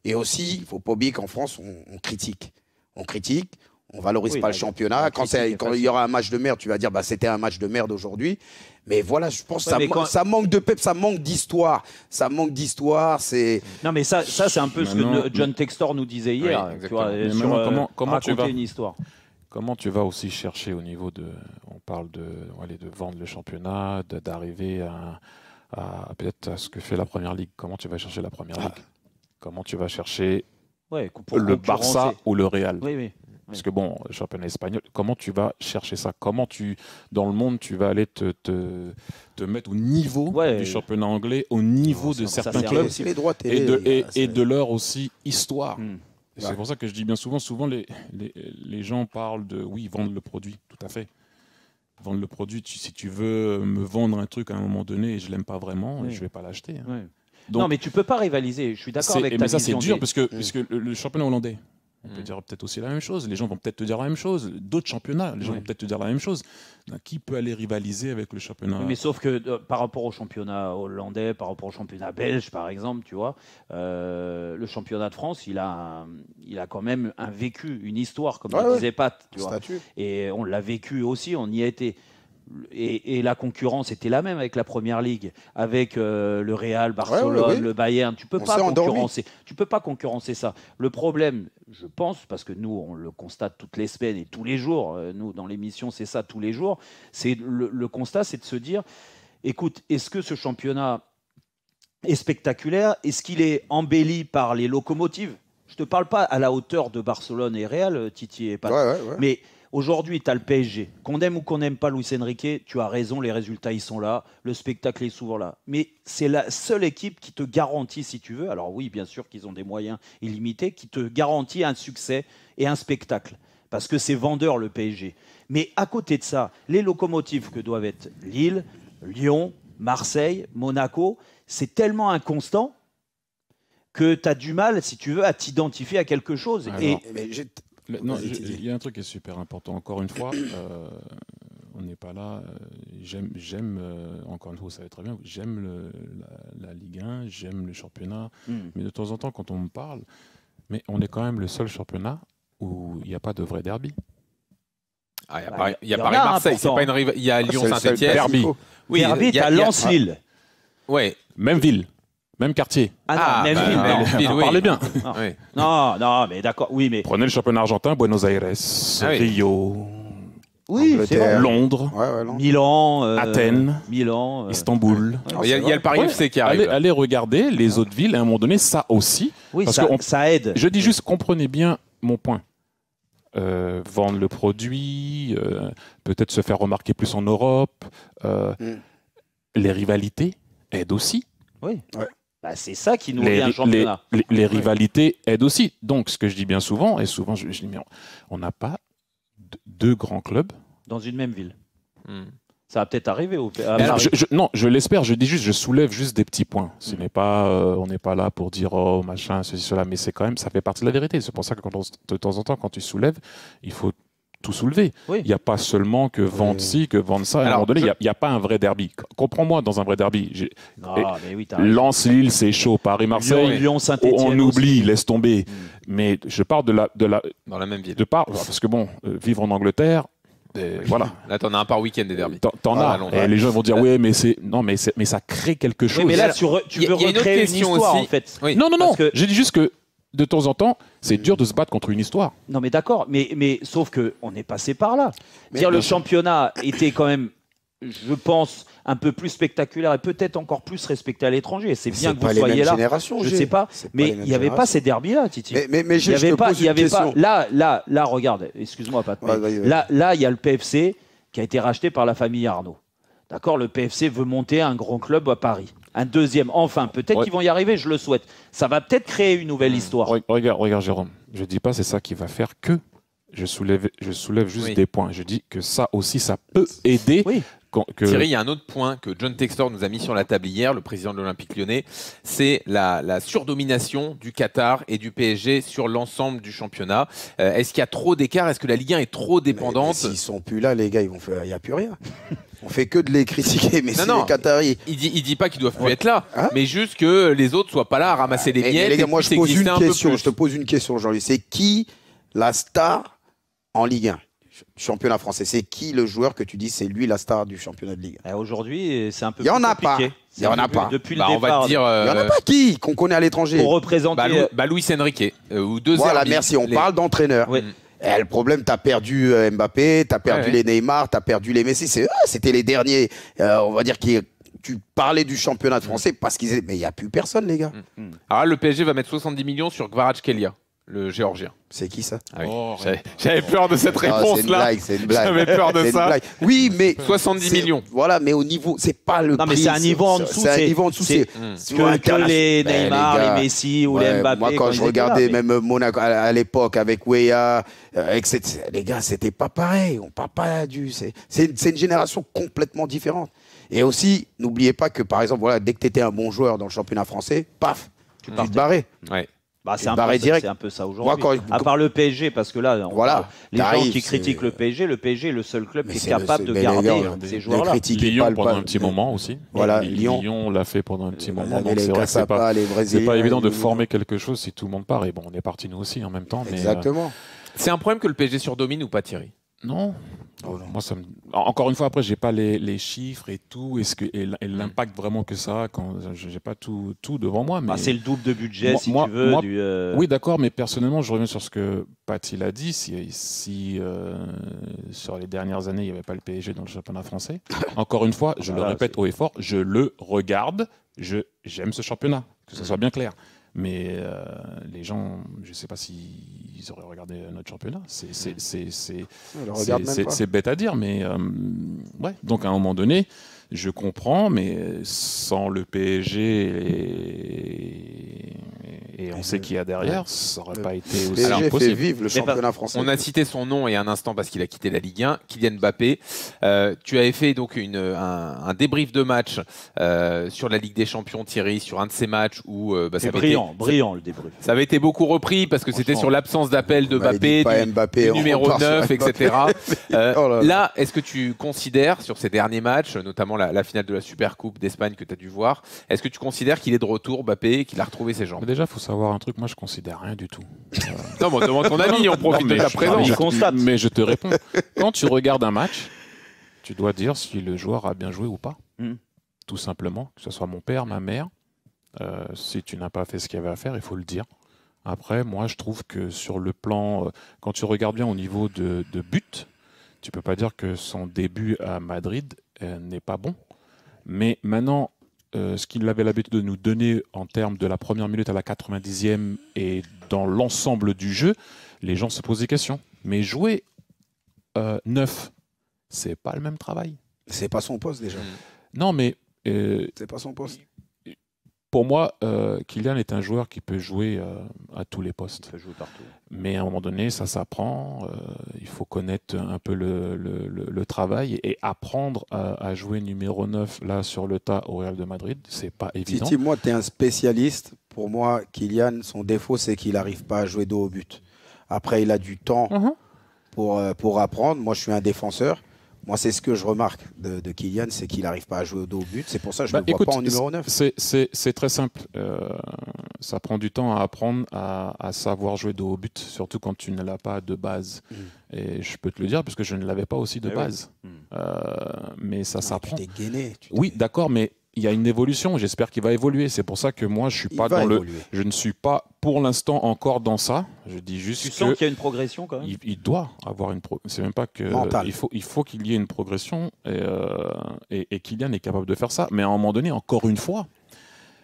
Et aussi, il faut pas oublier qu'en France, on critique. On critique, on valorise pas le championnat. Quand il y aura un match de merde, tu vas dire, bah, c'était un match de merde aujourd'hui. Mais voilà, je pense que ça manque de pep, ça manque d'histoire. Ça manque d'histoire, c'est... Non, mais ça c'est un peu ce que John Textor nous disait hier. Oui, tu vois, comment tu vas une histoire. Comment tu vas aussi chercher au niveau de... On parle de vendre le championnat, d'arriver à peut-être à ce que fait la Première Ligue. Comment tu vas chercher la Première Ligue? Comment tu vas chercher le Barça ou le Real? Parce que bon, le championnat espagnol, comment tu vas chercher ça? Comment dans le monde, tu vas aller te mettre au niveau du championnat anglais, au niveau de certains clubs et de leur aussi histoire. C'est pour ça que je dis bien souvent les gens parlent de, vendre le produit, tout à fait. Vendre le produit, si tu veux me vendre un truc à un moment donné et je l'aime pas vraiment, je vais pas l'acheter. Non, mais tu peux pas rivaliser, je suis d'accord avec ta mais ça, vision. c'est dur, puisque le championnat hollandais, on peut dire peut-être aussi la même chose. Les gens vont peut-être te dire la même chose. D'autres championnats, les gens vont peut-être te dire la même chose. Qui peut aller rivaliser avec le championnat? Mais sauf que par rapport au championnat hollandais, par rapport au championnat belge, par exemple, tu vois, le championnat de France, il a quand même un vécu, une histoire, comme le disait Pat. Tu vois. Et on l'a vécu aussi, on y a été. Et la concurrence était la même avec la Première Ligue, avec le Real, Barcelone, le Bayern. Tu peux pas concurrencer ça. Le problème, je pense, parce que nous on le constate toutes les semaines et tous les jours, nous dans l'émission c'est ça tous les jours, c'est le constat, c'est de se dire, écoute, est-ce que ce championnat est spectaculaire? Est-ce qu'il est embelli par les locomotives? Je te parle pas à la hauteur de Barcelone et Real, Titi et pas. Mais aujourd'hui, tu as le PSG. Qu'on aime ou qu'on n'aime pas Luis Enrique, tu as raison, les résultats, ils sont là. Le spectacle est souvent là. Mais c'est la seule équipe qui te garantit, si tu veux, alors oui, bien sûr qu'ils ont des moyens illimités, qui te garantit un succès et un spectacle. Parce que c'est vendeur, le PSG. Mais à côté de ça, les locomotives que doivent être Lille, Lyon, Marseille, Monaco, c'est tellement inconstant que tu as du mal, si tu veux, à t'identifier à quelque chose. Il y a un truc qui est super important. Encore une fois, on n'est pas là. J'aime encore une fois, vous savez très bien, j'aime la Ligue 1, j'aime le championnat. Mais de temps en temps, quand on me parle, mais on est quand même le seul championnat où il n'y a pas de vrai derby. Il y a Paris-Marseille, c'est pas une rivalité. Il y a Lyon-Saint-Etienne. Derby. Oui, derby, tu as Lens-Lille. Ouais. Même ville. Même quartier. Même ville. Parlez bien. Non, mais d'accord. Oui, mais prenez le championnat argentin, Buenos Aires, Rio, Londres, Milan, Athènes, Istanbul. Il y a le Paris FC qui arrive. Allez regarder les autres villes. À un moment donné, ça aussi. Oui, ça aide. Je dis juste, comprenez bien mon point. Vendre le produit, peut-être se faire remarquer plus en Europe. Les rivalités aident aussi. Oui. Bah, c'est ça qui nous lie un championnat. Les rivalités aident aussi. Donc, ce que je dis bien souvent, et souvent je dis, mais on n'a pas deux grands clubs dans une même ville. Ça va peut-être arriver. Non, je l'espère. Je dis juste, je soulève juste des petits points. Ce n'est pas, on n'est pas là pour dire oh machin, ceci, cela, mais c'est quand même, ça fait partie de la vérité. C'est pour ça que de temps en temps, quand tu soulèves, il faut tout soulever. Il n'y a pas seulement que vendre ci, que vendre ça. À un moment donné, il n'y a pas un vrai derby. Comprends-moi, dans un vrai derby. Lens-Lille, c'est chaud. Paris-Marseille, on oublie, laisse tomber. Mais je parle dans la même ville. Parce que bon, vivre en Angleterre, voilà. Là, t'en as un par week-end des derbys. T'en as. Et les gens vont dire oui, mais ça crée quelque chose. Mais là, tu veux recréer une histoire, en fait. Non. Je dis juste que de temps en temps, c'est dur de se battre contre une histoire. Non, mais d'accord. Mais sauf qu'on est passé par là. Le championnat était quand même, je pense, un peu plus spectaculaire et peut-être encore plus respecté à l'étranger. C'est bien que vous soyez là. Je ne sais pas. Mais il n'y avait pas ces derbys-là, Titi. Mais il n'y avait pas. Là, regarde, excuse-moi, Pat. Là, il y a le PFC qui a été racheté par la famille Arnaud. D'accord, le PFC veut monter un grand club à Paris. Un deuxième, enfin, peut-être qu'ils vont y arriver, je le souhaite. Ça va peut-être créer une nouvelle histoire. Regarde, Jérôme, je ne dis pas c'est ça qui va faire que. Je soulève juste des points. Je dis que ça aussi, ça peut aider Thierry, il y a un autre point que John Textor nous a mis sur la table hier, le président de l'Olympique Lyonnais, c'est la surdomination du Qatar et du PSG sur l'ensemble du championnat. Est-ce qu'il y a trop d'écart? Est-ce que la Ligue 1 est trop dépendante? Mais s'ils sont plus là, les gars, il n'y a plus rien. On fait que de les critiquer, mais c'est les Qataris. Il dit pas qu'ils doivent plus être là, mais juste que les autres soient pas là à ramasser des miettes. Les gars, moi je te pose une question aujourd'hui. C'est qui la star en Ligue 1? Championnat français, c'est qui le joueur que tu dis c'est lui la star du championnat de Ligue 1? Aujourd'hui, c'est un peu plus compliqué. Il y en a pas. Depuis le départ. On va dire, il y en a pas qui qu'on connaît à l'étranger. Pour représenter Luis Enrique ou deux. Voilà, merci. On parle d'entraîneur. Oui. Le problème, tu as perdu Mbappé, tu as perdu les Neymar, tu as perdu les Messi. C'était les derniers, on va dire, tu parlais du championnat français parce qu'ils étaient... Mais il n'y a plus personne, les gars. Alors là, le PSG va mettre 70 millions sur Kvaratskhelia, le Géorgien. C'est qui ça? J'avais peur de cette réponse-là. C'est une blague. J'avais peur de ça. Oui, mais 70 millions. Voilà, mais au niveau, c'est pas le prix. Non, mais c'est un niveau en dessous. C'est un niveau en dessous. C'est que les Neymar, les Messi ou les Mbappé. Moi, quand je regardais même Monaco à l'époque avec Weah, etc. Les gars, c'était pas pareil. On parle pas du. C'est une génération complètement différente. Et aussi, n'oubliez pas que, par exemple, voilà, dès que tu étais un bon joueur dans le championnat français, paf, tu te barrais. Ouais. Bah, c'est un peu ça aujourd'hui. À part le PSG, parce que là, les gens qui critiquent le PSG est le seul club qui est capable de garder ces joueurs-là. Lyon pendant un petit moment aussi. Voilà, Lyon l'a fait pendant un petit moment. Donc c'est vrai que c'est pas évident de former quelque chose si tout le monde part. Et bon, on est partis nous aussi en même temps. Exactement. C'est un problème que le PSG surdomine ou pas, Thierry? Non. Moi, encore une fois, après, j'ai pas les chiffres et tout, et l'impact vraiment que ça a quand j'ai pas tout devant moi. Mais c'est le double de budget, si tu veux. Oui, d'accord, mais personnellement, je reviens sur ce que Pat il a dit. Si sur les dernières années, il n'y avait pas le PSG dans le championnat français, encore une fois, je le répète haut et fort, je le regarde, j'aime ce championnat, que ce soit bien clair. Mais les gens, je ne sais pas s'ils auraient regardé notre championnat. C'est bête à dire, mais ouais. Donc à un moment donné, je comprends, mais sans le PSG et on sait qui y a derrière, ça n'aurait pas été aussi PSG possible. fait vivre le championnat français. On a cité son nom il y a un instant parce qu'il a quitté la Ligue 1, Kylian Mbappé. Tu avais fait donc un débrief de match sur la Ligue des Champions, Thierry, sur un de ces matchs où ça brillant le débrief. Ça avait été beaucoup repris parce que c'était sur l'absence d'appel de Mbappé, du numéro 9, etc. Là, est-ce que tu considères sur ces derniers matchs, notamment la finale de la Supercoupe d'Espagne que tu as dû voir, est-ce que tu considères qu'il est de retour, Mbappé, qu'il a retrouvé ses jambes? Déjà, il faut savoir un truc, moi je considère rien du tout. Non, mais on demande ton avis, on profite de ta présence. Mais je te réponds. Quand tu regardes un match, tu dois dire si le joueur a bien joué ou pas. Tout simplement, que ce soit mon père, ma mère. Si tu n'as pas fait ce qu'il y avait à faire, il faut le dire. Après, moi je trouve que sur le plan, quand tu regardes bien au niveau de but, tu peux pas dire que son début à Madrid n'est pas bon. Mais maintenant, ce qu'il avait l'habitude de nous donner en termes de la première minute à la 90e et dans l'ensemble du jeu, les gens se posent des questions. Mais jouer 9, c'est pas le même travail. C'est pas son poste déjà. Non, mais c'est pas son poste. Pour moi, Kylian est un joueur qui peut jouer à tous les postes. Il peut jouer partout. Mais à un moment donné, ça s'apprend. Il faut connaître un peu le travail et apprendre à jouer numéro 9 là sur le tas au Real de Madrid. C'est pas évident. Si moi, tu es un spécialiste. Pour moi, Kylian, son défaut, c'est qu'il n'arrive pas à jouer dos au but. Après, il a du temps pour apprendre. Moi, je suis un défenseur. Moi, c'est ce que je remarque de Kylian, c'est qu'il n'arrive pas à jouer au dos au but. C'est pour ça que je ne le vois pas en numéro 9. C'est très simple. Ça prend du temps à apprendre à savoir jouer dos au but, surtout quand tu ne l'as pas de base. Et je peux te le dire, parce que je ne l'avais pas aussi de base. Mais ça s'apprend. Tu t'es gainé. Oui, d'accord, mais il y a une évolution. J'espère qu'il va évoluer. C'est pour ça que moi, je ne suis pas pour l'instant encore dans ça. Je dis juste tu sens qu'il y a une progression quand même. Il doit avoir une progression. C'est même pas que il faut qu'il y ait une progression et Kylian est capable de faire ça. Mais à un moment donné, encore une fois,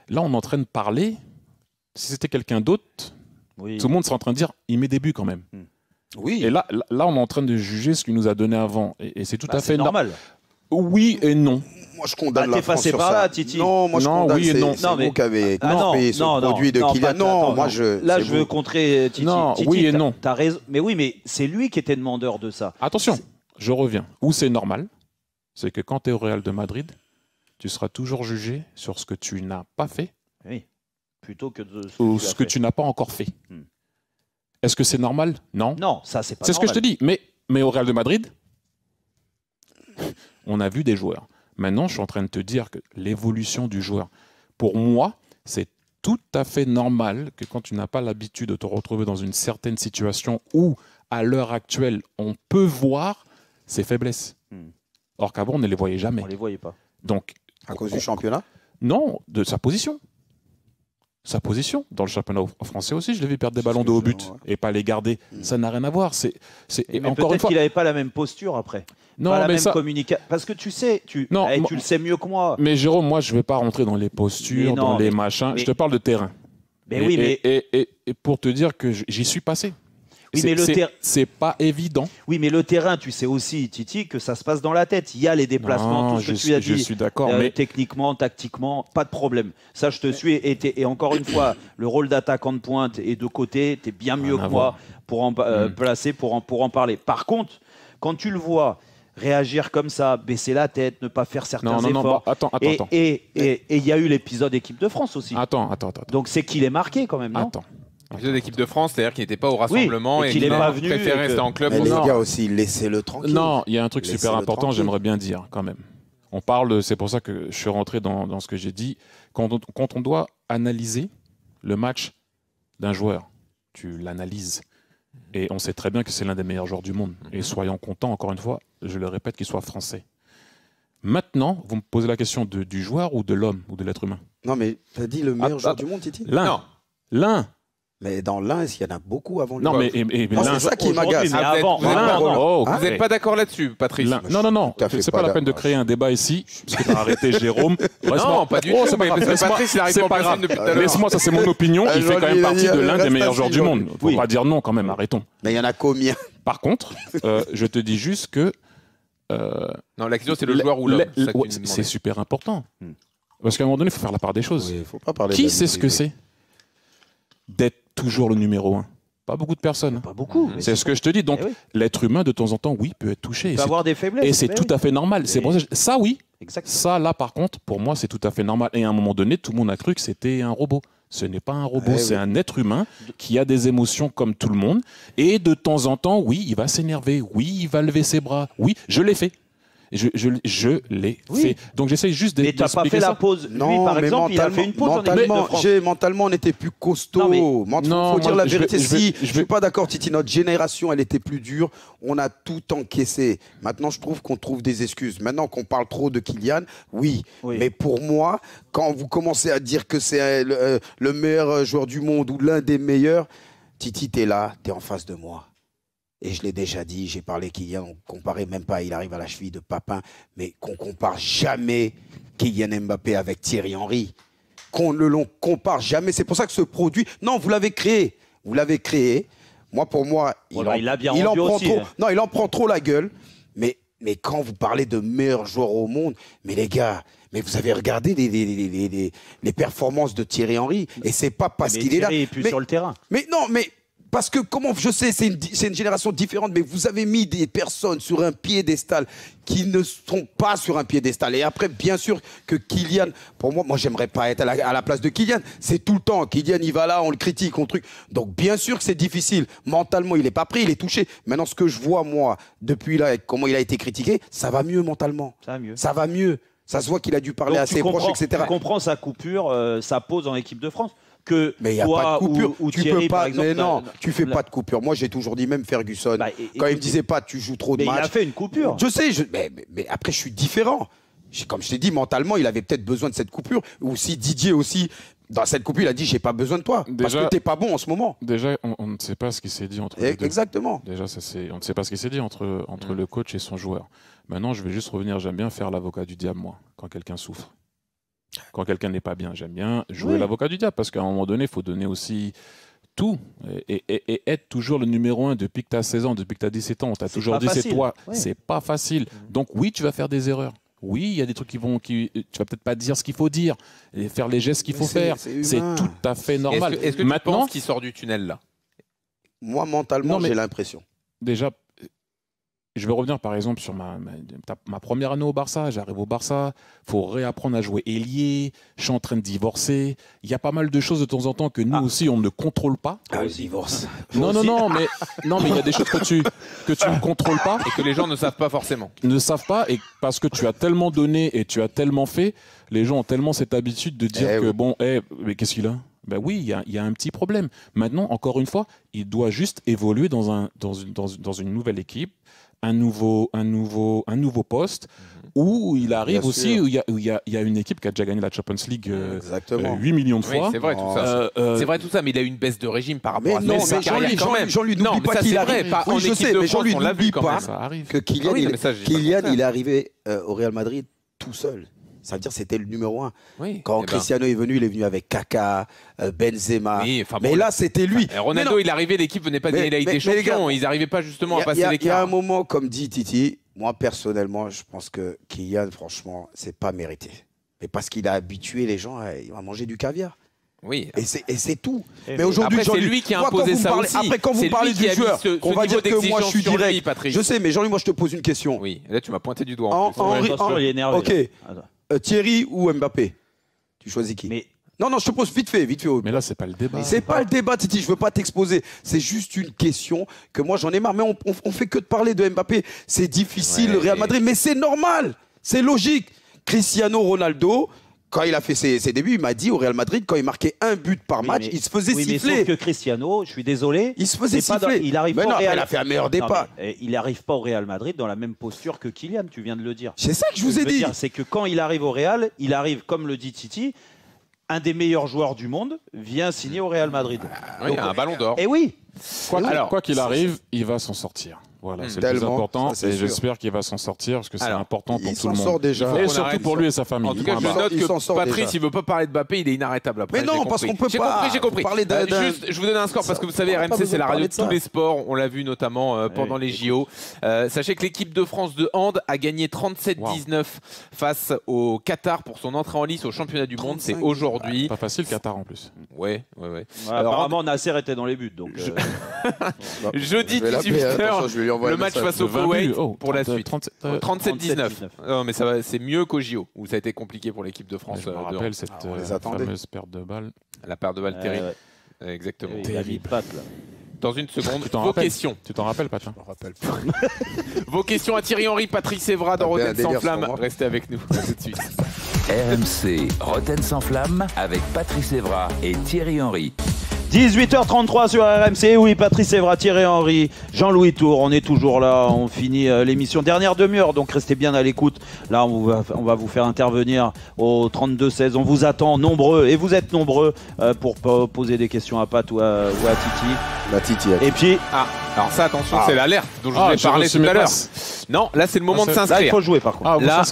là, on est en train de parler. Si c'était quelqu'un d'autre, tout le monde serait en train de dire, il met des buts quand même. Oui. Et là, on est en train de juger ce qu'il nous a donné avant. Et c'est tout à fait normal. Oui et non. Moi, je condamne la France passé sur par ça. là, Titi. Non, moi, je condamne. Oui et non. C'est vous qui avez construit ce produit de Kylian. Non, moi, Là, je veux contrer Titi. Non, oui et non. T'as raison. Mais oui, mais c'est lui qui était demandeur de ça. Attention, je reviens. Où c'est normal, c'est que quand tu es au Real de Madrid, tu seras toujours jugé sur ce que tu n'as pas fait. Oui. Plutôt que de ou ce que tu n'as pas encore fait. Est-ce que c'est normal? Non. Non, ça c'est pas normal. C'est ce que je te dis. Mais au Real de Madrid, on a vu des joueurs. Maintenant, je suis en train de te dire que l'évolution du joueur, pour moi, c'est tout à fait normal que quand tu n'as pas l'habitude de te retrouver dans une certaine situation où, à l'heure actuelle, on peut voir ses faiblesses. Or qu'avant, on ne les voyait jamais. On ne les voyait pas. Donc, à cause du championnat? Non, de sa position. Sa position. Dans le championnat français aussi, je l'ai vu perdre des ballons de haut but et pas les garder. Ça n'a rien à voir. Mais encore une fois, qu'il n'avait pas la même posture après. Non, pas la mais même communication. Parce que tu sais, tu le sais mieux que moi. Mais Jérôme, moi, je ne vais pas rentrer dans les postures, dans les machins. Je te parle de terrain. Et pour te dire que j'y suis passé. Oui, mais c'est pas évident. Oui, mais le terrain, tu sais aussi, Titi, que ça se passe dans la tête. Il y a les déplacements, tout ce que tu as dit. Je suis d'accord. Mais techniquement, tactiquement, pas de problème. Ça, je te suis. Et encore une fois, le rôle d'attaquant de pointe et de côté, tu es bien mieux que moi pour en placer, pour en parler. Par contre, quand tu le vois réagir comme ça, baisser la tête, ne pas faire certains efforts. Attends. Et il y a eu l'épisode équipe de France aussi. Attends. Donc c'est qu'il est marqué quand même, non? L'épisode d'équipe de France, c'est-à-dire qu'il n'était pas au rassemblement et qu'il n'est pas venu. Préférait rester en club. Mais les gars aussi, laissez-le tranquille. Non, il y a un truc super important, j'aimerais bien dire quand même. On parle, c'est pour ça que je suis rentré dans ce que j'ai dit. Quand on doit analyser le match d'un joueur, tu l'analyses. Et on sait très bien que c'est l'un des meilleurs joueurs du monde. Et soyons contents, encore une fois, je le répète, qu'il soit français. Maintenant, vous me posez la question du joueur ou de l'homme ou de l'être humain? Non, mais tu as dit le meilleur joueur du monde, Titi? L'un. Mais dans l'un, il y en a beaucoup avant lui. Non, mais c'est ça qui m'agace. Vous n'êtes pas d'accord là-dessus, Patrice? Non. C'est pas la peine de créer un débat ici, parce que tu as arrêté Jérôme. Non, pas du tout. C'est pas grave. Patrice, il a répondu depuis tout à l'heure. Laisse-moi, ça c'est mon opinion. Il fait quand même partie de l'un des meilleurs joueurs du monde. Faut pas dire non quand même, arrêtons. Mais il y en a combien? Par contre, je te dis juste que... Non, la question c'est le joueur ou l'homme. C'est super important. Parce qu'à un moment donné, il faut faire la part des choses. Faut pas parler Qui sait ce que c'est d'être toujours le numéro 1? Pas beaucoup de personnes. Pas beaucoup. C'est ce que je te dis. Donc, l'être humain, de temps en temps, oui, peut être touché. Il peut avoir des faiblesses. Et c'est tout à fait normal. C'est pour ça, oui. Exactement. Ça, là, par contre, pour moi, c'est tout à fait normal. Et à un moment donné, tout le monde a cru que c'était un robot. Ce n'est pas un robot, c'est un être humain qui a des émotions comme tout le monde. Et de temps en temps, oui, il va s'énerver. Oui, il va lever ses bras. Oui, je l'ai fait. Je l'ai fait. Donc j'essaye juste d'expliquer ça. Mais tu n'as pas fait la pause. Non, lui, par exemple, il a fait une pause en équipe de France. Mentalement, on était plus costaud. Il faut dire la vérité. Je ne suis pas d'accord, Titi. Notre génération, elle était plus dure. On a tout encaissé. Maintenant, je trouve qu'on trouve des excuses. Maintenant qu'on parle trop de Kylian, oui. Mais pour moi, quand vous commencez à dire que c'est le meilleur joueur du monde ou l'un des meilleurs, Titi, tu es là, tu es en face de moi. Et je l'ai déjà dit, j'ai parlé Kylian, on ne comparait même pas, il arrive à la cheville de Papin, mais qu'on ne compare jamais Kylian Mbappé avec Thierry Henry. Qu'on ne l'on compare jamais. C'est pour ça que ce produit, non, vous l'avez créé. Vous l'avez créé. Moi, pour moi, il en prend trop la gueule. Mais quand vous parlez de meilleurs joueurs au monde, mais les gars, mais vous avez regardé les performances de Thierry Henry. Et c'est pas parce qu'il est là. Thierry est plus sur le terrain. Mais non, mais... Parce que, je sais, c'est une génération différente, mais vous avez mis des personnes sur un piédestal qui ne sont pas sur un piédestal. Et après, bien sûr que Kylian, pour moi, j'aimerais pas être à la place de Kylian. C'est tout le temps. Kylian, il va là, on le critique, on truc. Donc, bien sûr que c'est difficile. Mentalement, il n'est pas pris, il est touché. Maintenant, ce que je vois, moi, depuis là, comment il a été critiqué, ça va mieux mentalement. Ça va mieux. Ça se voit qu'il a dû parler à ses proches, etc. Tu comprends sa coupure, sa pause en équipe de France. Mais il n'y a pas de coupure. Tu Thierry, peux pas. Exemple, mais non, tu fais pas de coupure. Moi, j'ai toujours dit, même Ferguson, quand il me disait pas, tu joues trop de matchs. Il a fait une coupure. Je sais, mais après, je suis différent. Comme je t'ai dit, mentalement, il avait peut-être besoin de cette coupure. Ou si Didier aussi, dans cette coupure, il a dit, j'ai pas besoin de toi. Parce que t'es pas bon en ce moment. Déjà, on ne sait pas ce qui s'est dit entre les deux. Exactement. Déjà, on ne sait pas ce qui s'est dit entre le coach et son joueur. Maintenant, je vais juste revenir. J'aime bien faire l'avocat du diable, moi, quand quelqu'un souffre. Quand quelqu'un n'est pas bien, j'aime bien jouer l'avocat du diable, parce qu'à un moment donné, il faut donner aussi tout et être toujours le numéro 1 depuis que tu as 16 ans, depuis que tu as 17 ans. On t'a toujours dit c'est toi. C'est pas facile. Donc oui, tu vas faire des erreurs. Oui, il y a des trucs tu vas peut-être pas dire ce qu'il faut dire et faire les gestes qu'il faut faire. C'est tout à fait normal. Est-ce que maintenant, tu penses qu'il sort du tunnel là? Moi, mentalement, j'ai l'impression. Déjà, je vais revenir par exemple sur ma première année au Barça. J'arrive au Barça, il faut réapprendre à jouer ailier, je suis en train de divorcer. Il y a pas mal de choses de temps en temps que nous aussi, on ne contrôle pas. Ah, le divorce. Non, mais il y a des choses que tu ne contrôles pas. Et que les gens ne savent pas forcément. Ne savent pas, et parce que tu as tellement donné et tu as tellement fait, les gens ont tellement cette habitude de dire mais qu'est-ce qu'il a ? Ben oui, il y a un petit problème. Maintenant, encore une fois, il doit juste évoluer dans une nouvelle équipe, un nouveau poste, où il arrive aussi, où il y a une équipe qui a déjà gagné la Champions League 8 millions de fois. Oui, c'est vrai tout ça. C'est vrai tout ça, mais il a eu une baisse de régime par rapport à sa carrière quand même. Jean-Louis n'oublie pas qu'il arrive. Oui, je sais, mais Jean-Louis n'oublie pas que Kylian, il est arrivé au Real Madrid tout seul. Ça veut dire que c'était le numéro 1. Oui, quand Cristiano est venu, il est venu avec Kaka, Benzema. Oui, mais là, c'était lui. Ronaldo, il est arrivé, l'équipe venait pas de gagner la Ligue des Champions. Ils n'arrivaient pas justement à passer l'écart. Il y a un moment, comme dit Titi, moi personnellement, je pense que Kylian, franchement, c'est pas mérité. Mais parce qu'il a habitué les gens à manger du caviar. Oui. Et c'est tout. Mais aujourd'hui, c'est lui qui a imposé ça aussi. Après, quand vous parlez du joueur, on va dire que moi, je suis direct. Je sais, mais Jean-Louis, moi, je te pose une question. Oui, là, tu m'as pointé du doigt. Il est énervé. Ok. Thierry ou Mbappé? Tu choisis qui? Non, je te pose vite fait. Mais là, c'est pas le débat. C'est pas le débat, Titi. Je veux pas t'exposer. C'est juste une question que moi, j'en ai marre. Mais on fait que de parler de Mbappé. C'est difficile, le Real Madrid. Mais c'est normal. C'est logique. Cristiano Ronaldo, quand il a fait ses débuts, il m'a dit au Real Madrid, quand il marquait un but par match, il se faisait siffler. Mais sauf que Cristiano, je suis désolé, il se faisait siffler. Il arrive pas au Real. Il a fait un meilleur départ. Il n'arrive pas au Real Madrid dans la même posture que Kylian, tu viens de le dire. C'est ça que je vous ai dit. C'est que quand il arrive au Real, il arrive, comme le dit Titi, un des meilleurs joueurs du monde vient signer au Real Madrid. Oui, un ballon d'or. Et oui. Quoi qu'il arrive, il va s'en sortir. Voilà, c'est le plus important et j'espère qu'il va s'en sortir parce que c'est important pour tout le monde. Il s'en sort déjà. Et surtout pour lui et sa famille. En tout cas, je note que Patrice, il ne veut pas parler de Mbappé, il est inarrêtable après. Mais non, parce qu'on peut pas. J'ai compris. Juste, je vous donne un score parce que vous savez, RMC, c'est la radio de tous les sports. On l'a vu notamment pendant les JO. Sachez que l'équipe de France de hand a gagné 37-19 face au Qatar pour son entrée en lice au championnat du monde. C'est aujourd'hui. Pas facile, Qatar en plus. Ouais. Apparemment, Nasser était dans les buts. Jeudi 18h. Le match face au Koweït pour la suite. 37-19. Non, mais c'est mieux qu'au JO, où ça a été compliqué pour l'équipe de France. Je me rappelle cette fameuse perte de balle. La perte de balle terrible. Exactement. Il a mis de patte, là. Dans une seconde, vos questions. Tu t'en rappelles, Patrick? Je me rappelle pas. Vos questions à Thierry Henry, Patrice Evra dans Rotten sans flamme. Restez avec nous tout de suite. RMC Rotten sans flamme avec Patrice Evra et Thierry Henry. 18h33 sur RMC, oui, Patrice Evra, Thierry Henry, Jean-Louis Tour, on est toujours là, on finit l'émission, dernière demi-heure, donc restez bien à l'écoute. Là, on va vous faire intervenir au 32-16, on vous attend nombreux, et vous êtes nombreux pour poser des questions à Pat ou à Titi. Et puis... alors ça, attention, c'est l'alerte dont je voulais parler tout à l'heure. Non, là, c'est le moment de s'inscrire. Là, il faut jouer par contre. Là,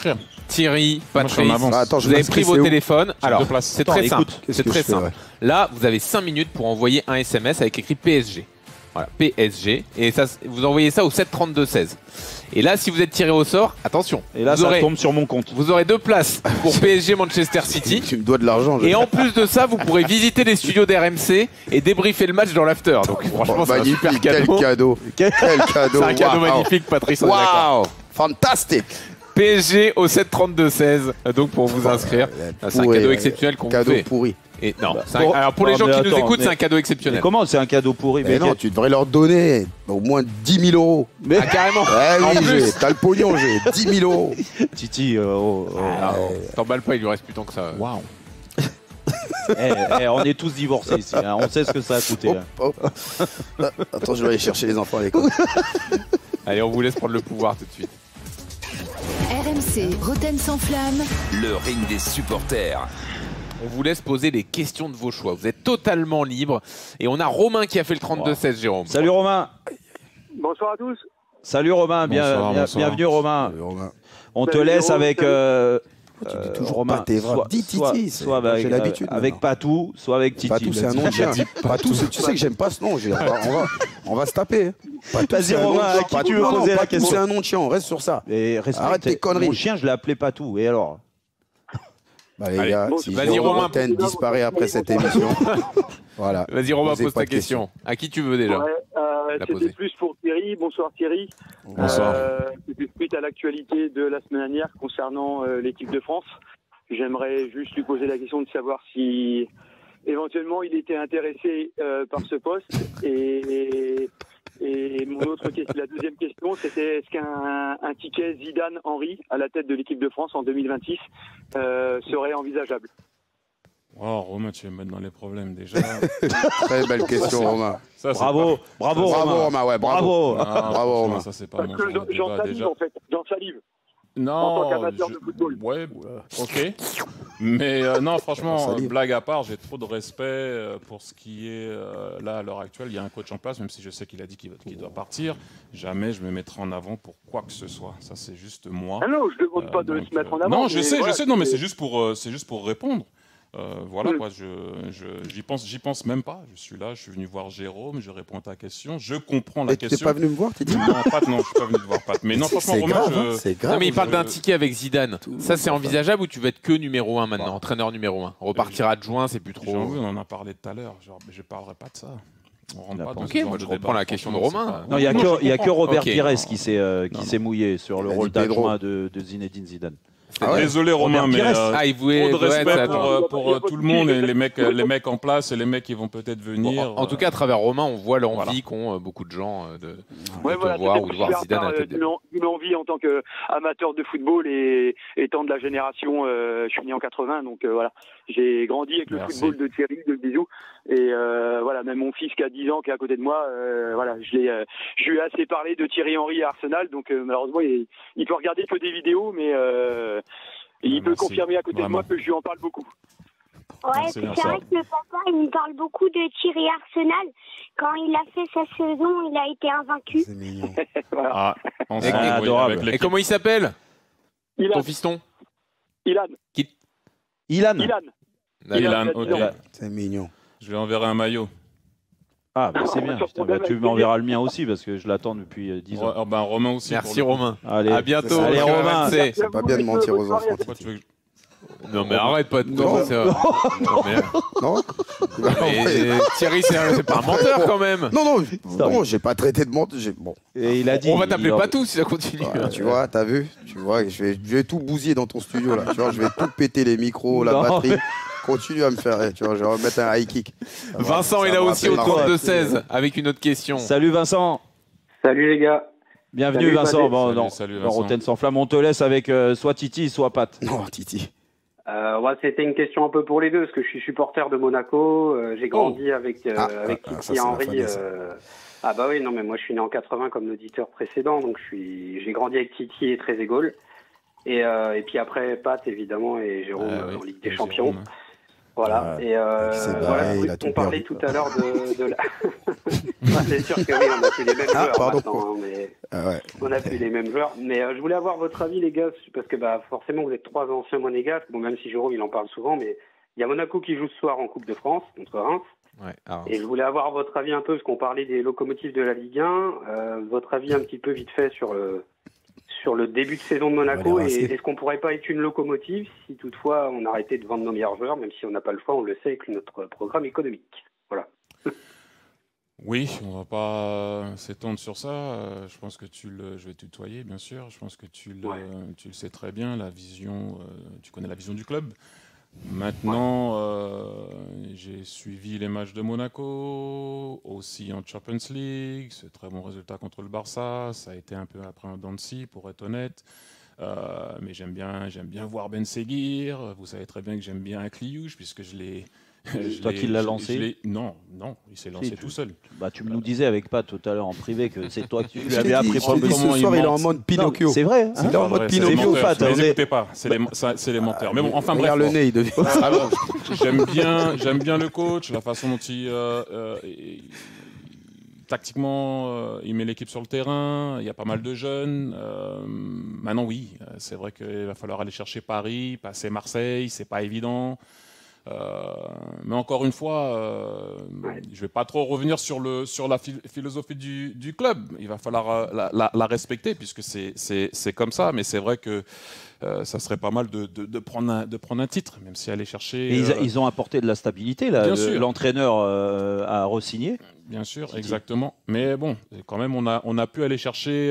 Thierry, Patrice, vous avez pris vos téléphones. Alors, c'est très simple. C'est très simple. Là, vous avez 5 minutes pour envoyer un SMS avec écrit PSG. Voilà, PSG. Et ça, vous envoyez ça au 732-16. Et là, si vous êtes tiré au sort, attention. Et là, ça tombe sur mon compte. Vous aurez 2 places pour PSG Manchester City. Tu me dois de l'argent. Et en plus de ça, vous pourrez visiter les studios d'RMC et débriefer le match dans l'after. Donc, franchement, c'est un super cadeau. Quel cadeau. C'est un cadeau magnifique, Patrice. Waouh, fantastique. PSG au 732-16, donc pour vous inscrire. C'est un cadeau exceptionnel qu'on vous fait. Cadeau pourri. Et non, alors pour les gens qui nous écoutent, c'est un cadeau exceptionnel. Mais comment c'est un cadeau pourri? Mais non, tu devrais leur donner au moins 10 000 euros. Mais carrément. Oui, t'as le pognon, j'ai 10 000 euros. Titi, t'emballes pas, il lui reste plus tant que ça. Waouh. On est tous divorcés ici, hein. On sait ce que ça a coûté. Attends, je vais aller chercher les enfants à l'école. Allez, on vous laisse prendre le pouvoir tout de suite. RMC, Rotten sans flamme. Le ring des supporters. On vous laisse poser les questions de vos choix. Vous êtes totalement libre. Et on a Romain qui a fait le 32-16, Jérôme. Salut Romain. Bonsoir à tous. Salut Romain, bienvenue Romain. On te laisse avec... tu dis toujours Romain. Dis Titi. Soit avec Patou, soit avec Titi. Patou, c'est un nom de chien. Patou, tu sais que j'aime pas ce nom. On va se taper. Vas-y Romain, à qui tu veux poser la question? C'est un nom de chien, on reste sur ça. Arrête tes conneries. Mon chien, je l'ai appelé Patou. Et alors? Bah les gars, si Romain disparaît après cette émission, voilà. Vas-y Romain, pose ta question. À qui tu veux déjà? C'était plus pour Thierry. Bonsoir Thierry. Bonsoir. C'était suite à l'actualité de la semaine dernière concernant l'équipe de France. J'aimerais juste lui poser la question de savoir si éventuellement il était intéressé par ce poste. Et la deuxième question, c'était est-ce qu'un ticket Zidane-Henry à la tête de l'équipe de France en 2026 serait envisageable? Oh, Romain, tu vas me mettre dans les problèmes déjà. Très belle question, Romain. Bravo Romain. Ouais, bravo. Bravo Romain. Ça, c'est pas Parce que j'en salive en fait, j'en salive. Non, en tant qu'amateur de football. Ouais, ok. Mais non, franchement, blague à part, j'ai trop de respect pour ce qui est là à l'heure actuelle. Il y a un coach en place, même si je sais qu'il a dit qu'il doit partir. Jamais je me mettrai en avant pour quoi que ce soit. Ça, c'est juste moi. Ah non, je ne demande pas de se mettre en avant. Non, je sais. Non, mais c'est juste pour répondre. Voilà, quoi, j'y pense même pas. Je suis là, je suis venu voir Jérôme, je réponds à ta question, je comprends la question. Tu n'es pas venu me voir, tu dis? Non, Pat, non, je suis pas venu te voir, Pat. Mais non, franchement, Romain, c'est grave. Non, mais il parle d'un ticket avec Zidane. Ça, c'est envisageable ou tu veux être que numéro 1 maintenant, entraîneur numéro 1? Repartir adjoint, c'est plus trop. On en a parlé tout à l'heure, je parlerai pas de ça. On rentre pas dans ok, moi je reprends la question de Romain. Non, il y a que Robert Pires qui s'est mouillé sur le rôle d'adjoint de Zinedine Zidane. Désolé Romain, mais trop de respect pour tout le monde et les mecs en place et les mecs qui vont peut-être venir. En tout cas, à travers Romain, on voit l'envie qu'ont beaucoup de gens de te voir ou de voir Zidane à la tête. Une envie en tant qu'amateur de football et étant de la génération, je suis né en 80, donc voilà, j'ai grandi avec le football de Thierry, de Bisou. Et voilà, même mon fils qui a 10 ans, qui est à côté de moi, voilà, je lui ai assez parlé de Thierry Henry à Arsenal, donc malheureusement, il peut regarder que des vidéos, mais il peut confirmer à côté de moi que je lui en parle beaucoup. Ouais, c'est vrai que le papa, il me parle beaucoup de Thierry Arsenal. Quand il a fait sa saison, il a été invaincu. C'est mignon. Voilà. Adorable. Et comment il s'appelle, ton fiston? Ilan. Ilan, ok. C'est mignon. Je lui enverrai un maillot. Ah, bah c'est bien. Tu m'enverras le mien aussi parce que je l'attends depuis 10 ans. Romain aussi. Merci Romain. Allez, à bientôt. Allez Romain. C'est pas bien de mentir aux enfants. Non mais arrête pas de commencer. Non. Thierry, c'est pas un menteur quand même. Non, j'ai pas traité de menteur. Bon. Et il a dit. On va t'appeler Patou si ça continue. Tu vois, t'as vu? Tu vois, je vais tout bousiller dans ton studio là. Tu vois, je vais tout péter les micros, la batterie. Continue à me faire, tu vois, je vais remettre un high kick. Vincent est là aussi au 32-16 avec une autre question. Salut Vincent. Salut les gars. Bienvenue Vincent. Salut Dans Vincent. Rotten sans flamme, on te laisse avec soit Titi, soit Pat. Non, Titi. C'était une question un peu pour les deux, parce que je suis supporter de Monaco. J'ai grandi avec Titi Henry. Ah bah oui, non mais moi je suis né en 80 comme l'auditeur précédent, donc j'ai grandi avec Titi et Trezeguet. Et puis après Pat évidemment et Jérôme en Ligue des Champions. Jérôme. Voilà. Et on parlait tout à l'heure de la. C'est sûr que oui, on a plus les mêmes joueurs maintenant, mais on a plus les mêmes joueurs. Mais je voulais avoir votre avis, les gars, parce que forcément vous êtes trois anciens monégasques. Bon, même si Jérôme il en parle souvent, mais il y a Monaco qui joue ce soir en Coupe de France contre Reims. Et je voulais avoir votre avis un peu, parce qu'on parlait des locomotives de la Ligue 1. Votre avis un petit peu vite fait sur le début de saison de Monaco, et est-ce qu'on pourrait pas être une locomotive si toutefois on arrêtait de vendre nos meilleurs joueurs, même si on n'a pas le choix, on le sait, avec notre programme économique. Voilà. Oui, on va pas s'étendre sur ça. Je pense que je vais tutoyer, bien sûr. Je pense que tu le sais très bien, la vision, tu connais la vision du club. Maintenant, j'ai suivi les matchs de Monaco, aussi en Champions League, ce très bon résultat contre le Barça, ça a été un peu après en dents de scie, pour être honnête. Mais j'aime bien voir Ben Seguir, vous savez très bien que j'aime bien Kliouche, puisque je l'ai... Toi qui l'as lancé? Non, il s'est lancé tout seul. Bah, tu nous disais avec Pat tout à l'heure en privé que c'est toi qui lui avais appris ce soir, il est en mode Pinocchio. C'est vrai. Il est en mode Pinocchio. Ne l'écoutez pas, c'est les menteurs. Mais bon, enfin bref. Le nez, il devient. Alors, j'aime bien le coach, la façon dont tactiquement, il met l'équipe sur le terrain. Il y a pas mal de jeunes. Maintenant, oui, c'est vrai qu'il va falloir aller chercher Paris, passer Marseille. C'est pas évident. Mais encore une fois, je vais pas trop revenir sur la philosophie du club. Il va falloir la respecter puisque c'est comme ça. Mais c'est vrai que ça serait pas mal de prendre un titre, même si aller chercher. Et ils ont apporté de la stabilité là. L'entraîneur a re-signé. Bien sûr, exactement. Mais bon, quand même, on a pu aller chercher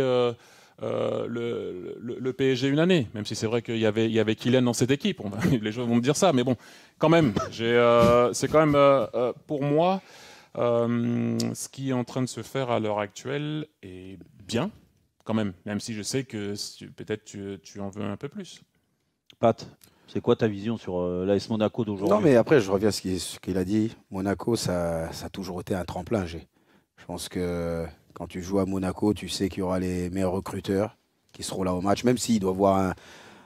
le PSG une année, même si c'est vrai qu'il y avait Kylian dans cette équipe. Les gens vont me dire ça, mais bon, quand même, c'est quand même pour moi ce qui est en train de se faire à l'heure actuelle est bien, quand même si je sais que peut-être tu en veux un peu plus. Pat, c'est quoi ta vision sur l'AS Monaco d'aujourd'hui? Non, mais après, je reviens à ce qu'il a dit. Monaco, ça a toujours été un tremplin. Je pense que quand tu joues à Monaco, tu sais qu'il y aura les meilleurs recruteurs qui seront là au match. Même s'il doit voir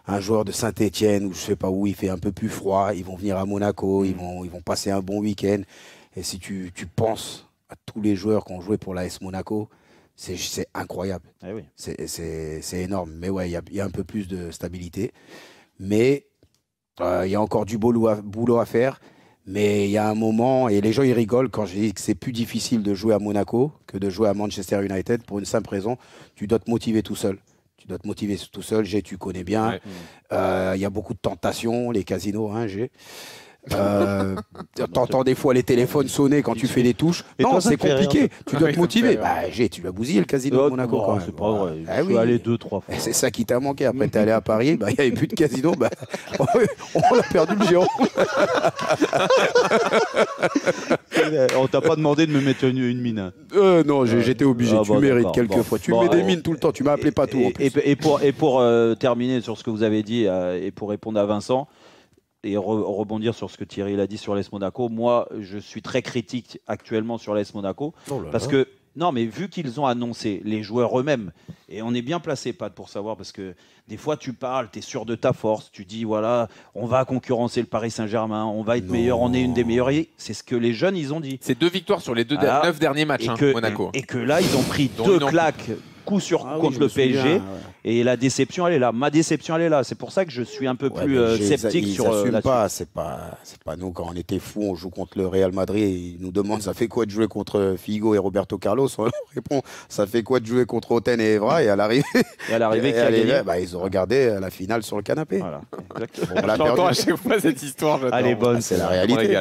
un joueur de Saint-Etienne ou je ne sais pas où, il fait un peu plus froid, ils vont venir à Monaco, ils vont passer un bon week-end. Et si tu penses à tous les joueurs qui ont joué pour l'AS Monaco, c'est incroyable. Eh oui. C'est énorme. Mais ouais, il y a un peu plus de stabilité. Mais il y a encore du boulot à faire. Mais il y a un moment, et les gens ils rigolent quand je dis que c'est plus difficile de jouer à Monaco que de jouer à Manchester United pour une simple raison, tu dois te motiver tout seul. Tu connais bien. Il y a beaucoup de tentations, les casinos, G. T'entends des fois les téléphones sonner quand tu fais les touches. Non, c'est compliqué. Tu dois te motiver. Tu l'as bousillé le casino de Monaco quand même. C'est pas vrai. Je suis allé 2-3 fois. C'est ça qui t'a manqué. Après, t'es allé à Paris, il n'y avait plus de casino. On a perdu le géant. On t'a pas demandé de me mettre une mine. Non, j'étais obligé. Tu mérites quelquefois. Tu mets des mines tout le temps. Tu m'as appelé pas tout. Et pour terminer sur ce que vous avez dit et pour répondre à Vincent, et rebondir sur ce que Thierry a dit sur l'AS Monaco, moi je suis très critique actuellement sur l'AS Monaco parce que non mais vu qu'ils ont annoncé les joueurs eux-mêmes, et on est bien placé Pat pour savoir, parce que des fois tu parles, tu es sûr de ta force, tu dis voilà on va concurrencer le Paris Saint-Germain, on va être meilleur, on est une des meilleures, c'est ce que les jeunes ils ont dit. C'est 2 victoires sur les 9 derniers matchs Monaco. Et que là ils ont pris 2 claques coup contre le PSG, et la déception elle est là. Ma déception elle est là. C'est pour ça que je suis un peu plus sceptique sur la suite. C'est pas nous, quand on était fous, on joue contre le Real Madrid et ils nous demandent ça fait quoi de jouer contre Figo et Roberto Carlos. On leur répond ça fait quoi de jouer contre Oten et Evra, et à l'arrivée ils ont regardé la finale sur le canapé. Voilà. J'entends à chaque fois cette histoire. Elle est bonne, c'est la réalité.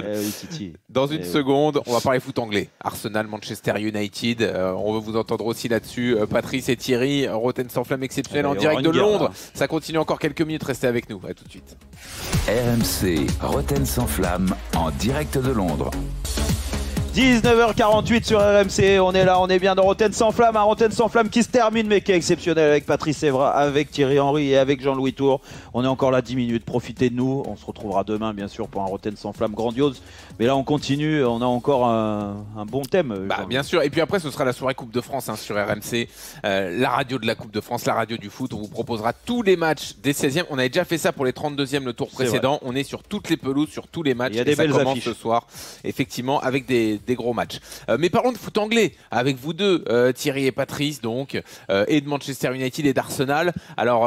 Dans une seconde, on va parler foot anglais. Arsenal, Manchester United. On veut vous entendre aussi là-dessus. Patrice et Thierry, Rotten sans flamme exceptionnel en direct de Londres. Ça continue encore quelques minutes. Restez avec nous. À tout de suite. RMC, Rotten sans flamme en direct de Londres. 19h48 sur RMC, on est là, on est bien dans Rotten sans flamme, un Rotten sans flamme qui se termine mais qui est exceptionnel, avec Patrice Evra, avec Thierry Henry et avec Jean-Louis Tour. On est encore là 10 minutes, profitez de nous, on se retrouvera demain bien sûr pour un Rotten sans flamme grandiose. Mais là on continue, on a encore un bon thème. Bien sûr, et puis après ce sera la soirée Coupe de France sur RMC, la radio de la Coupe de France, la radio du foot. On vous proposera tous les matchs des 16e, on avait déjà fait ça pour les 32e le tour précédent. On est sur toutes les pelouses, sur tous les matchs, il y a des belles ça commence affiches ce soir, effectivement, avec des gros matchs. Mais parlons de foot anglais avec vous deux, Thierry et Patrice, donc, et de Manchester United et d'Arsenal. Alors,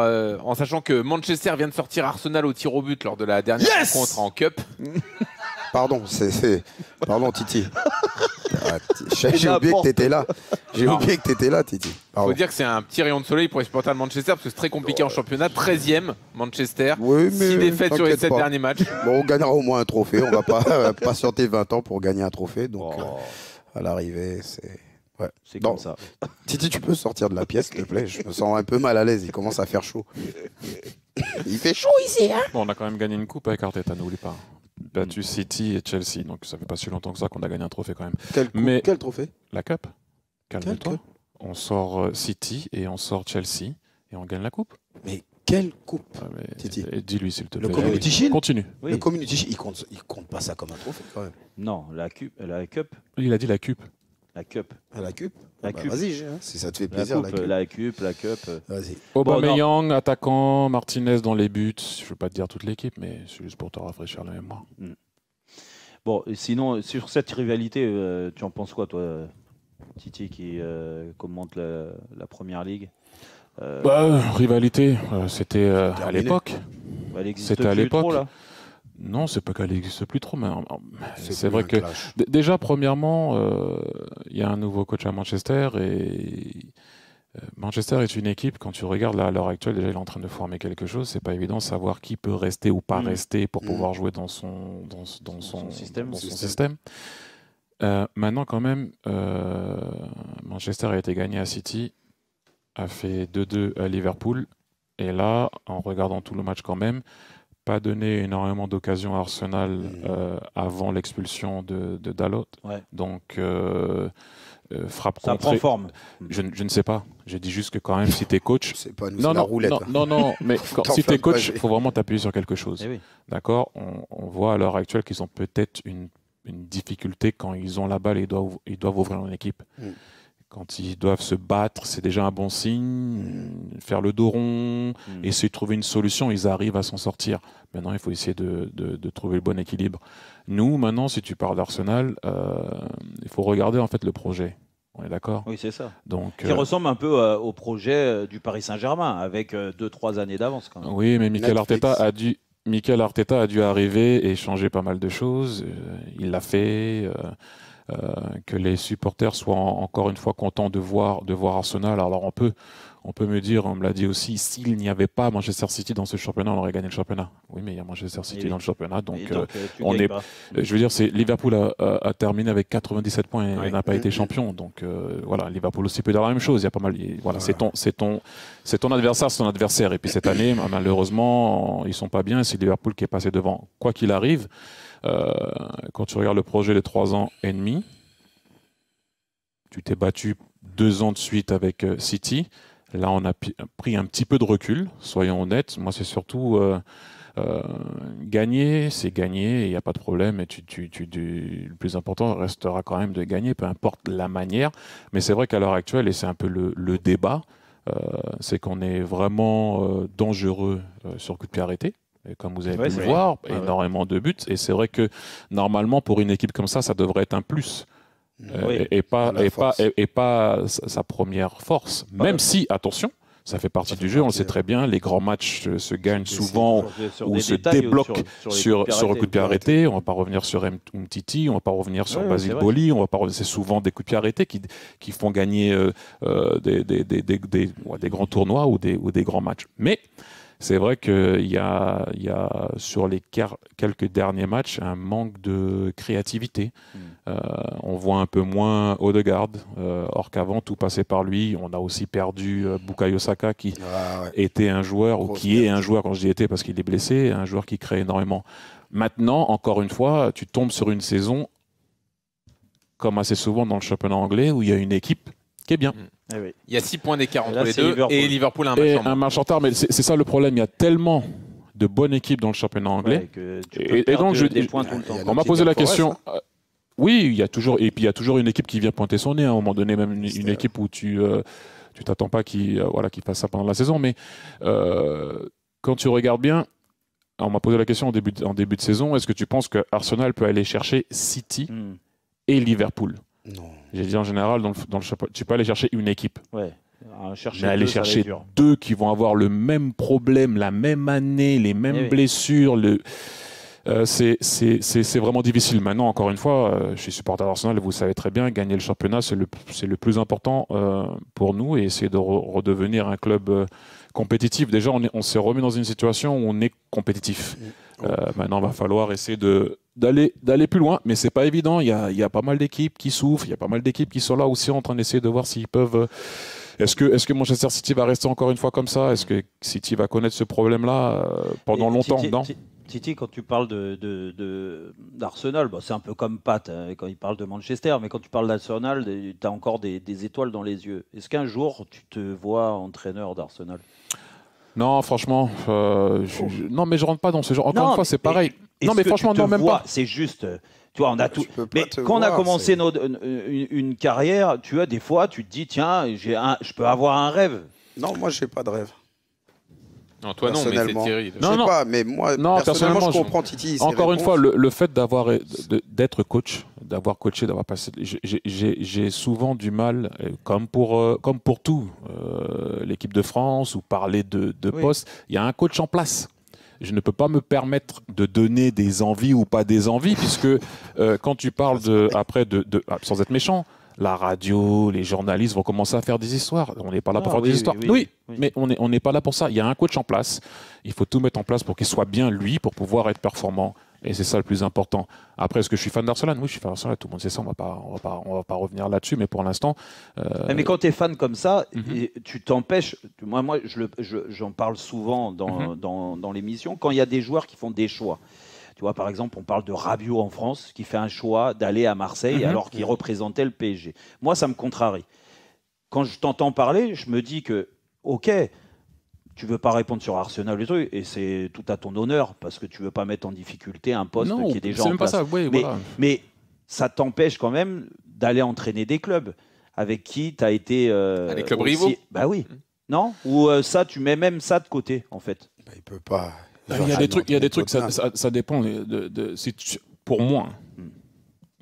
en sachant que Manchester vient de sortir Arsenal au tir au but lors de la dernière rencontre en Cup. Pardon, pardon Titi. J'ai oublié que t'étais là. Titi. Il faut dire que c'est un petit rayon de soleil pour les supporters de Manchester, parce que c'est très compliqué en championnat. 13e, Manchester. 6 défaites sur les 7 derniers matchs. Bon, on gagnera au moins un trophée. On va pas patienter 20 ans pour gagner un trophée. Donc, à l'arrivée, c'est... Ouais. C'est comme ça. Titi, tu peux sortir de la pièce, s'il te plaît? Je me sens un peu mal à l'aise. Il commence à faire chaud. Il fait chaud ici, hein? Bon, on a quand même gagné une coupe avec Arteta, n'oublie pas. Battu City et Chelsea, donc ça fait pas si longtemps que ça qu'on a gagné un trophée quand même. Quel trophée? La Cup. Calme-toi. On sort City et on sort Chelsea et on gagne la coupe. Mais quelle coupe, Titi? Dis-lui s'il te plaît. Le Community Shield. Continue. Oui. Le Community Shield, il compte pas ça comme un trophée quand même. Non, la Cup. Il a dit la Cup. La Cup. La Cup. Cup. Vas-y, si ça te fait plaisir. La Cup. Vas-y. Aubameyang, attaquant, Martinez dans les buts. Je ne veux pas te dire toute l'équipe, mais c'est juste pour te rafraîchir la mémoire. Bon, sinon, sur cette rivalité, tu en penses quoi, toi, Titi, qui commente la Première Ligue? Rivalité, c'était à l'époque. Elle existe plus trop, là. Non, c'est pas qu'elle n'existe plus trop, mais c'est vrai que déjà, premièrement, il y a un nouveau coach à Manchester et Manchester est une équipe, quand tu regardes là, à l'heure actuelle, déjà il est en train de former quelque chose, c'est pas évident de savoir qui peut rester ou pas rester pour pouvoir jouer dans son système. Maintenant, quand même, Manchester a été gagné à City, a fait 2-2 à Liverpool. Et là, en regardant tout le match quand même, pas donné énormément d'occasions à Arsenal avant l'expulsion de Dalot. Ouais. Donc, frappe ça contrée. prend forme. Je ne sais pas. Je dis juste que quand même, si tu es coach... C'est pas nous, la roulette. Non, mais si tu es coach, il faut vraiment t'appuyer sur quelque chose. Eh oui. D'accord, on voit à l'heure actuelle qu'ils ont peut-être une difficulté quand ils ont la balle et ils doivent ouvrir une équipe. Quand ils doivent se battre, c'est déjà un bon signe. Faire le dos rond, essayer de trouver une solution, ils arrivent à s'en sortir. Maintenant, il faut essayer de trouver le bon équilibre. Nous, maintenant, si tu parles d'Arsenal, il faut regarder en fait le projet. On est d'accord? Oui, c'est ça. Donc, qui ressemble un peu au projet du Paris Saint-Germain, avec 2-3 années d'avance quand même. Oui, mais Mikel Arteta a dû arriver et changer pas mal de choses. Il l'a fait. Que les supporters soient encore une fois contents de voir Arsenal. Alors on peut me dire, on me l'a dit aussi, s'il n'y avait pas Manchester City dans ce championnat, on aurait gagné le championnat. Oui, mais il y a Manchester City dans le championnat, donc on est. Je veux dire, Liverpool a terminé avec 97 points et n'a pas été champion. Donc voilà, Liverpool aussi peut dire la même chose. Il y a pas mal. Voilà, c'est ton adversaire, c'est ton adversaire. Et puis cette année, malheureusement, ils sont pas bien. C'est Liverpool qui est passé devant. Quoi qu'il arrive. Quand tu regardes le projet des 3 ans et demi, tu t'es battu 2 ans de suite avec City. Là, on a pris un petit peu de recul, soyons honnêtes. Moi, c'est surtout gagner, c'est gagner, il n'y a pas de problème. Et le plus important restera quand même de gagner, peu importe la manière. Mais c'est vrai qu'à l'heure actuelle, et c'est un peu le débat, c'est qu'on est vraiment dangereux sur coup de pied arrêté. Et comme vous avez pu le voir, énormément de buts. Et c'est vrai que normalement, pour une équipe comme ça devrait être un plus. Et pas sa première force. Même si, attention, ça fait partie du jeu, on le sait très bien, les grands matchs se gagnent souvent ou se débloquent sur un coup de pied arrêté. On ne va pas revenir sur Umtiti, on ne va pas revenir sur Basile Boli, c'est souvent des coups de pied arrêtés qui font gagner des grands tournois ou des grands matchs. Mais c'est vrai qu'il y a sur les quelques derniers matchs un manque de créativité. On voit un peu moins Odegaard, or qu'avant tout passait par lui. On a aussi perdu Bukayo Saka qui était un joueur, ou qui est un joueur, quand je dis était parce qu'il est blessé, un joueur qui crée énormément. Maintenant, encore une fois, tu tombes sur une saison, comme assez souvent dans le championnat anglais, où il y a une équipe qui est bien. Il y a 6 points d'écart entre les deux et Liverpool a un match en retard. Mais c'est ça le problème, il y a tellement de bonnes équipes dans le championnat anglais. Et donc, on m'a posé la question. Oui, il y a toujours une équipe qui vient pointer son nez, à un moment donné, même une équipe où tu t'attends pas qu'il fasse ça pendant la saison. Mais quand tu regardes bien, on m'a posé la question en début de saison, est-ce que tu penses que Arsenal peut aller chercher City et Liverpool? Non. J'ai dit en général, tu peux aller chercher une équipe. Ouais. Mais aller chercher 2 qui vont avoir le même problème, la même année, les mêmes blessures. C'est vraiment difficile. Maintenant, encore une fois, je suis supporter d'Arsenal et vous le savez très bien, gagner le championnat, c'est le plus important pour nous et essayer de redevenir un club compétitif. Déjà, on s'est remis dans une situation où on est compétitif. Maintenant, il va falloir essayer d'aller plus loin, mais c'est pas évident. Il y a pas mal d'équipes qui souffrent, il y a pas mal d'équipes qui sont là aussi en train d'essayer de voir s'ils peuvent. Est-ce que Manchester City va rester encore une fois comme ça? Est-ce que City va connaître ce problème-là pendant longtemps? Titi, quand tu parles d'Arsenal, c'est un peu comme Pat quand il parle de Manchester, mais quand tu parles d'Arsenal, tu as encore des étoiles dans les yeux. Est-ce qu'un jour tu te vois entraîneur d'Arsenal? Non, franchement, non, mais je rentre pas dans ce genre. Encore une fois, c'est pareil. Non, mais franchement, non, même pas. C'est juste, tu vois, on a tout. Mais quand on a commencé une carrière, tu vois, des fois, tu te dis, tiens, je peux avoir un rêve. Non, moi, j'ai pas de rêve. Non, toi non, mais c'est Thierry. Je sais pas, mais moi, personnellement, je comprends Titi. Encore une fois, le fait d'être coach, d'avoir coaché, d'avoir passé, j'ai souvent du mal, comme pour tout, l'équipe de France ou parler de poste, il y a un coach en place. Je ne peux pas me permettre de donner des envies ou pas des envies, puisque quand tu parles sans être méchant, la radio, les journalistes vont commencer à faire des histoires. On n'est pas là pour faire des histoires. Oui, mais on n'est pas là pour ça. Il y a un coach en place. Il faut tout mettre en place pour qu'il soit bien, lui, pour pouvoir être performant Et c'est ça le plus important. Après, est-ce que je suis fan d'Arsenal? Oui, je suis fan d'Arsenal, tout le monde sait ça, on va pas revenir là-dessus, mais pour l'instant... Mais quand tu es fan comme ça, tu t'empêches... Moi j'en parle souvent dans l'émission, quand il y a des joueurs qui font des choix. Tu vois, par exemple, on parle de Rabiot en France, qui fait un choix d'aller à Marseille alors qu'il représentait le PSG. Moi, ça me contrarie. Quand je t'entends parler, je me dis que, ok, tu veux pas répondre sur Arsenal et c'est tout à ton honneur parce que tu veux pas mettre en difficulté un poste qui est déjà en place. Pas ça. Oui, mais ça t'empêche quand même d'aller entraîner des clubs avec qui tu as été. Les clubs rivaux. Bah oui. Non? Ou ça, tu mets même ça de côté en fait. Bah, il peut pas. Il y a des trucs, ça dépend pour moi.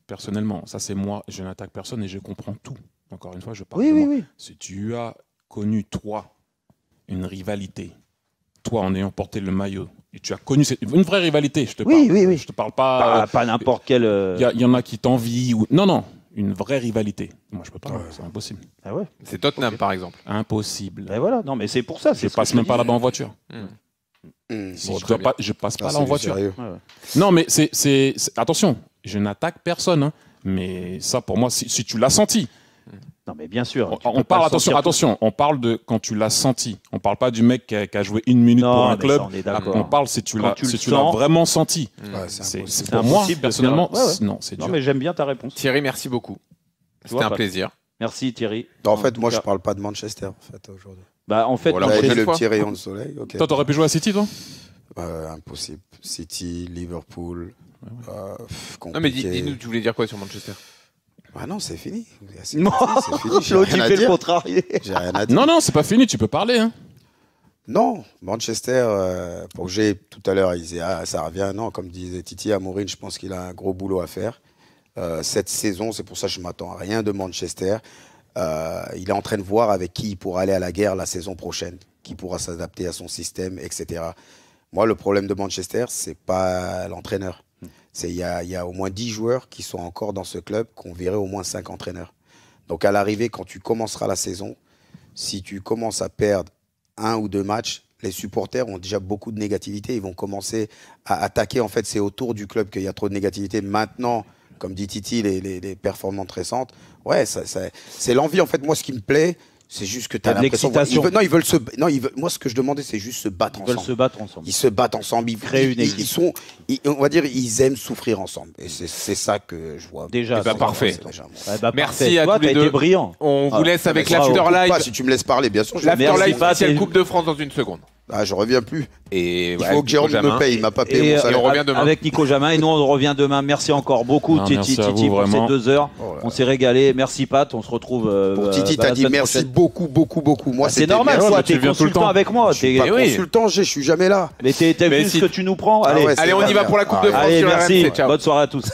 Personnellement, ça c'est moi, je n'attaque personne et je comprends tout. Encore une fois, je parle de moi. Oui. Si tu as connu, toi, une rivalité, toi en ayant porté le maillot, et tu as connu une vraie rivalité, je te parle. Oui. Je te parle pas... Pas n'importe quelle... Il y en a qui t'envient. Non, une vraie rivalité. Moi, je peux pas, c'est impossible. Ah ouais. C'est Tottenham, par exemple. Impossible. Et voilà, non, mais c'est pour ça. Je passe même pas là-bas en voiture. Si je passe pas là en voiture. Non, mais c'est attention, je n'attaque personne, hein, mais ça pour moi, si tu l'as senti. Non, mais bien sûr. On parle, attention, on parle de quand tu l'as senti. On parle pas du mec qui a joué 1 minute pour un club. On parle si tu l'as vraiment senti. C'est pour moi, personnellement, non, c'est dur. Non, mais j'aime bien ta réponse. Thierry, merci beaucoup. C'était un plaisir. Merci Thierry. En fait, moi, je parle pas de Manchester en fait aujourd'hui. Bah, en fait, le petit rayon de soleil. Okay. Toi, t'aurais pu jouer à City, toi? Impossible. City, Liverpool. Non, mais dis-nous, tu voulais dire quoi sur Manchester? Ah non, c'est fini. Non, j'ai rien le contrarié. J'ai rien à dire. Non, c'est pas fini, tu peux parler. Hein. Non, Manchester, pour que j'ai tout à l'heure, il disait ça revient. Non, comme disait Titi Amorim, je pense qu'il a un gros boulot à faire. Cette saison, c'est pour ça que je m'attends à rien de Manchester. Il est en train de voir avec qui il pourra aller à la guerre la saison prochaine, qui pourra s'adapter à son système, etc. Moi, le problème de Manchester, c'est pas l'entraîneur. Il y a au moins 10 joueurs qui sont encore dans ce club, qu'on verrait au moins 5 entraîneurs. Donc à l'arrivée, quand tu commenceras la saison, si tu commences à perdre 1 ou 2 matchs, les supporters ont déjà beaucoup de négativité. Ils vont commencer à attaquer. En fait, c'est autour du club qu'il y a trop de négativité. Maintenant, comme dit Titi, les performances récentes, ouais, c'est l'envie. En fait, moi, ce qui me plaît, c'est juste que tu as l'impression... Moi, ce que je demandais, c'est juste se battre ensemble. Ils veulent se battre ensemble. Ils se battent ensemble. Ils créent une équipe. On va dire, ils aiment souffrir ensemble. Et c'est ça que je vois. Déjà, parfait. Merci à tous les deux. Brillant. On vous laisse avec l'Afterlife. Si tu me laisses parler, bien sûr. L'Afterlife spécial Coupe de France dans une seconde. Ah, je reviens plus. Et il faut que Jérôme me paye. Il m'a pas payé. On revient demain. Avec Nico Jamin. Et nous, on revient demain. Merci encore beaucoup, Titi, pour ces 2 heures. On s'est régalé. Merci, Pat. On se retrouve. Pour Titi, t'as dit merci beaucoup. Moi, c'est normal. T'es consultant avec moi. Je suis pas consultant. Je suis jamais là. Mais t'as vu ce que tu nous prends. Allez, on y va pour la Coupe de France. Allez, merci. Bonne soirée à tous.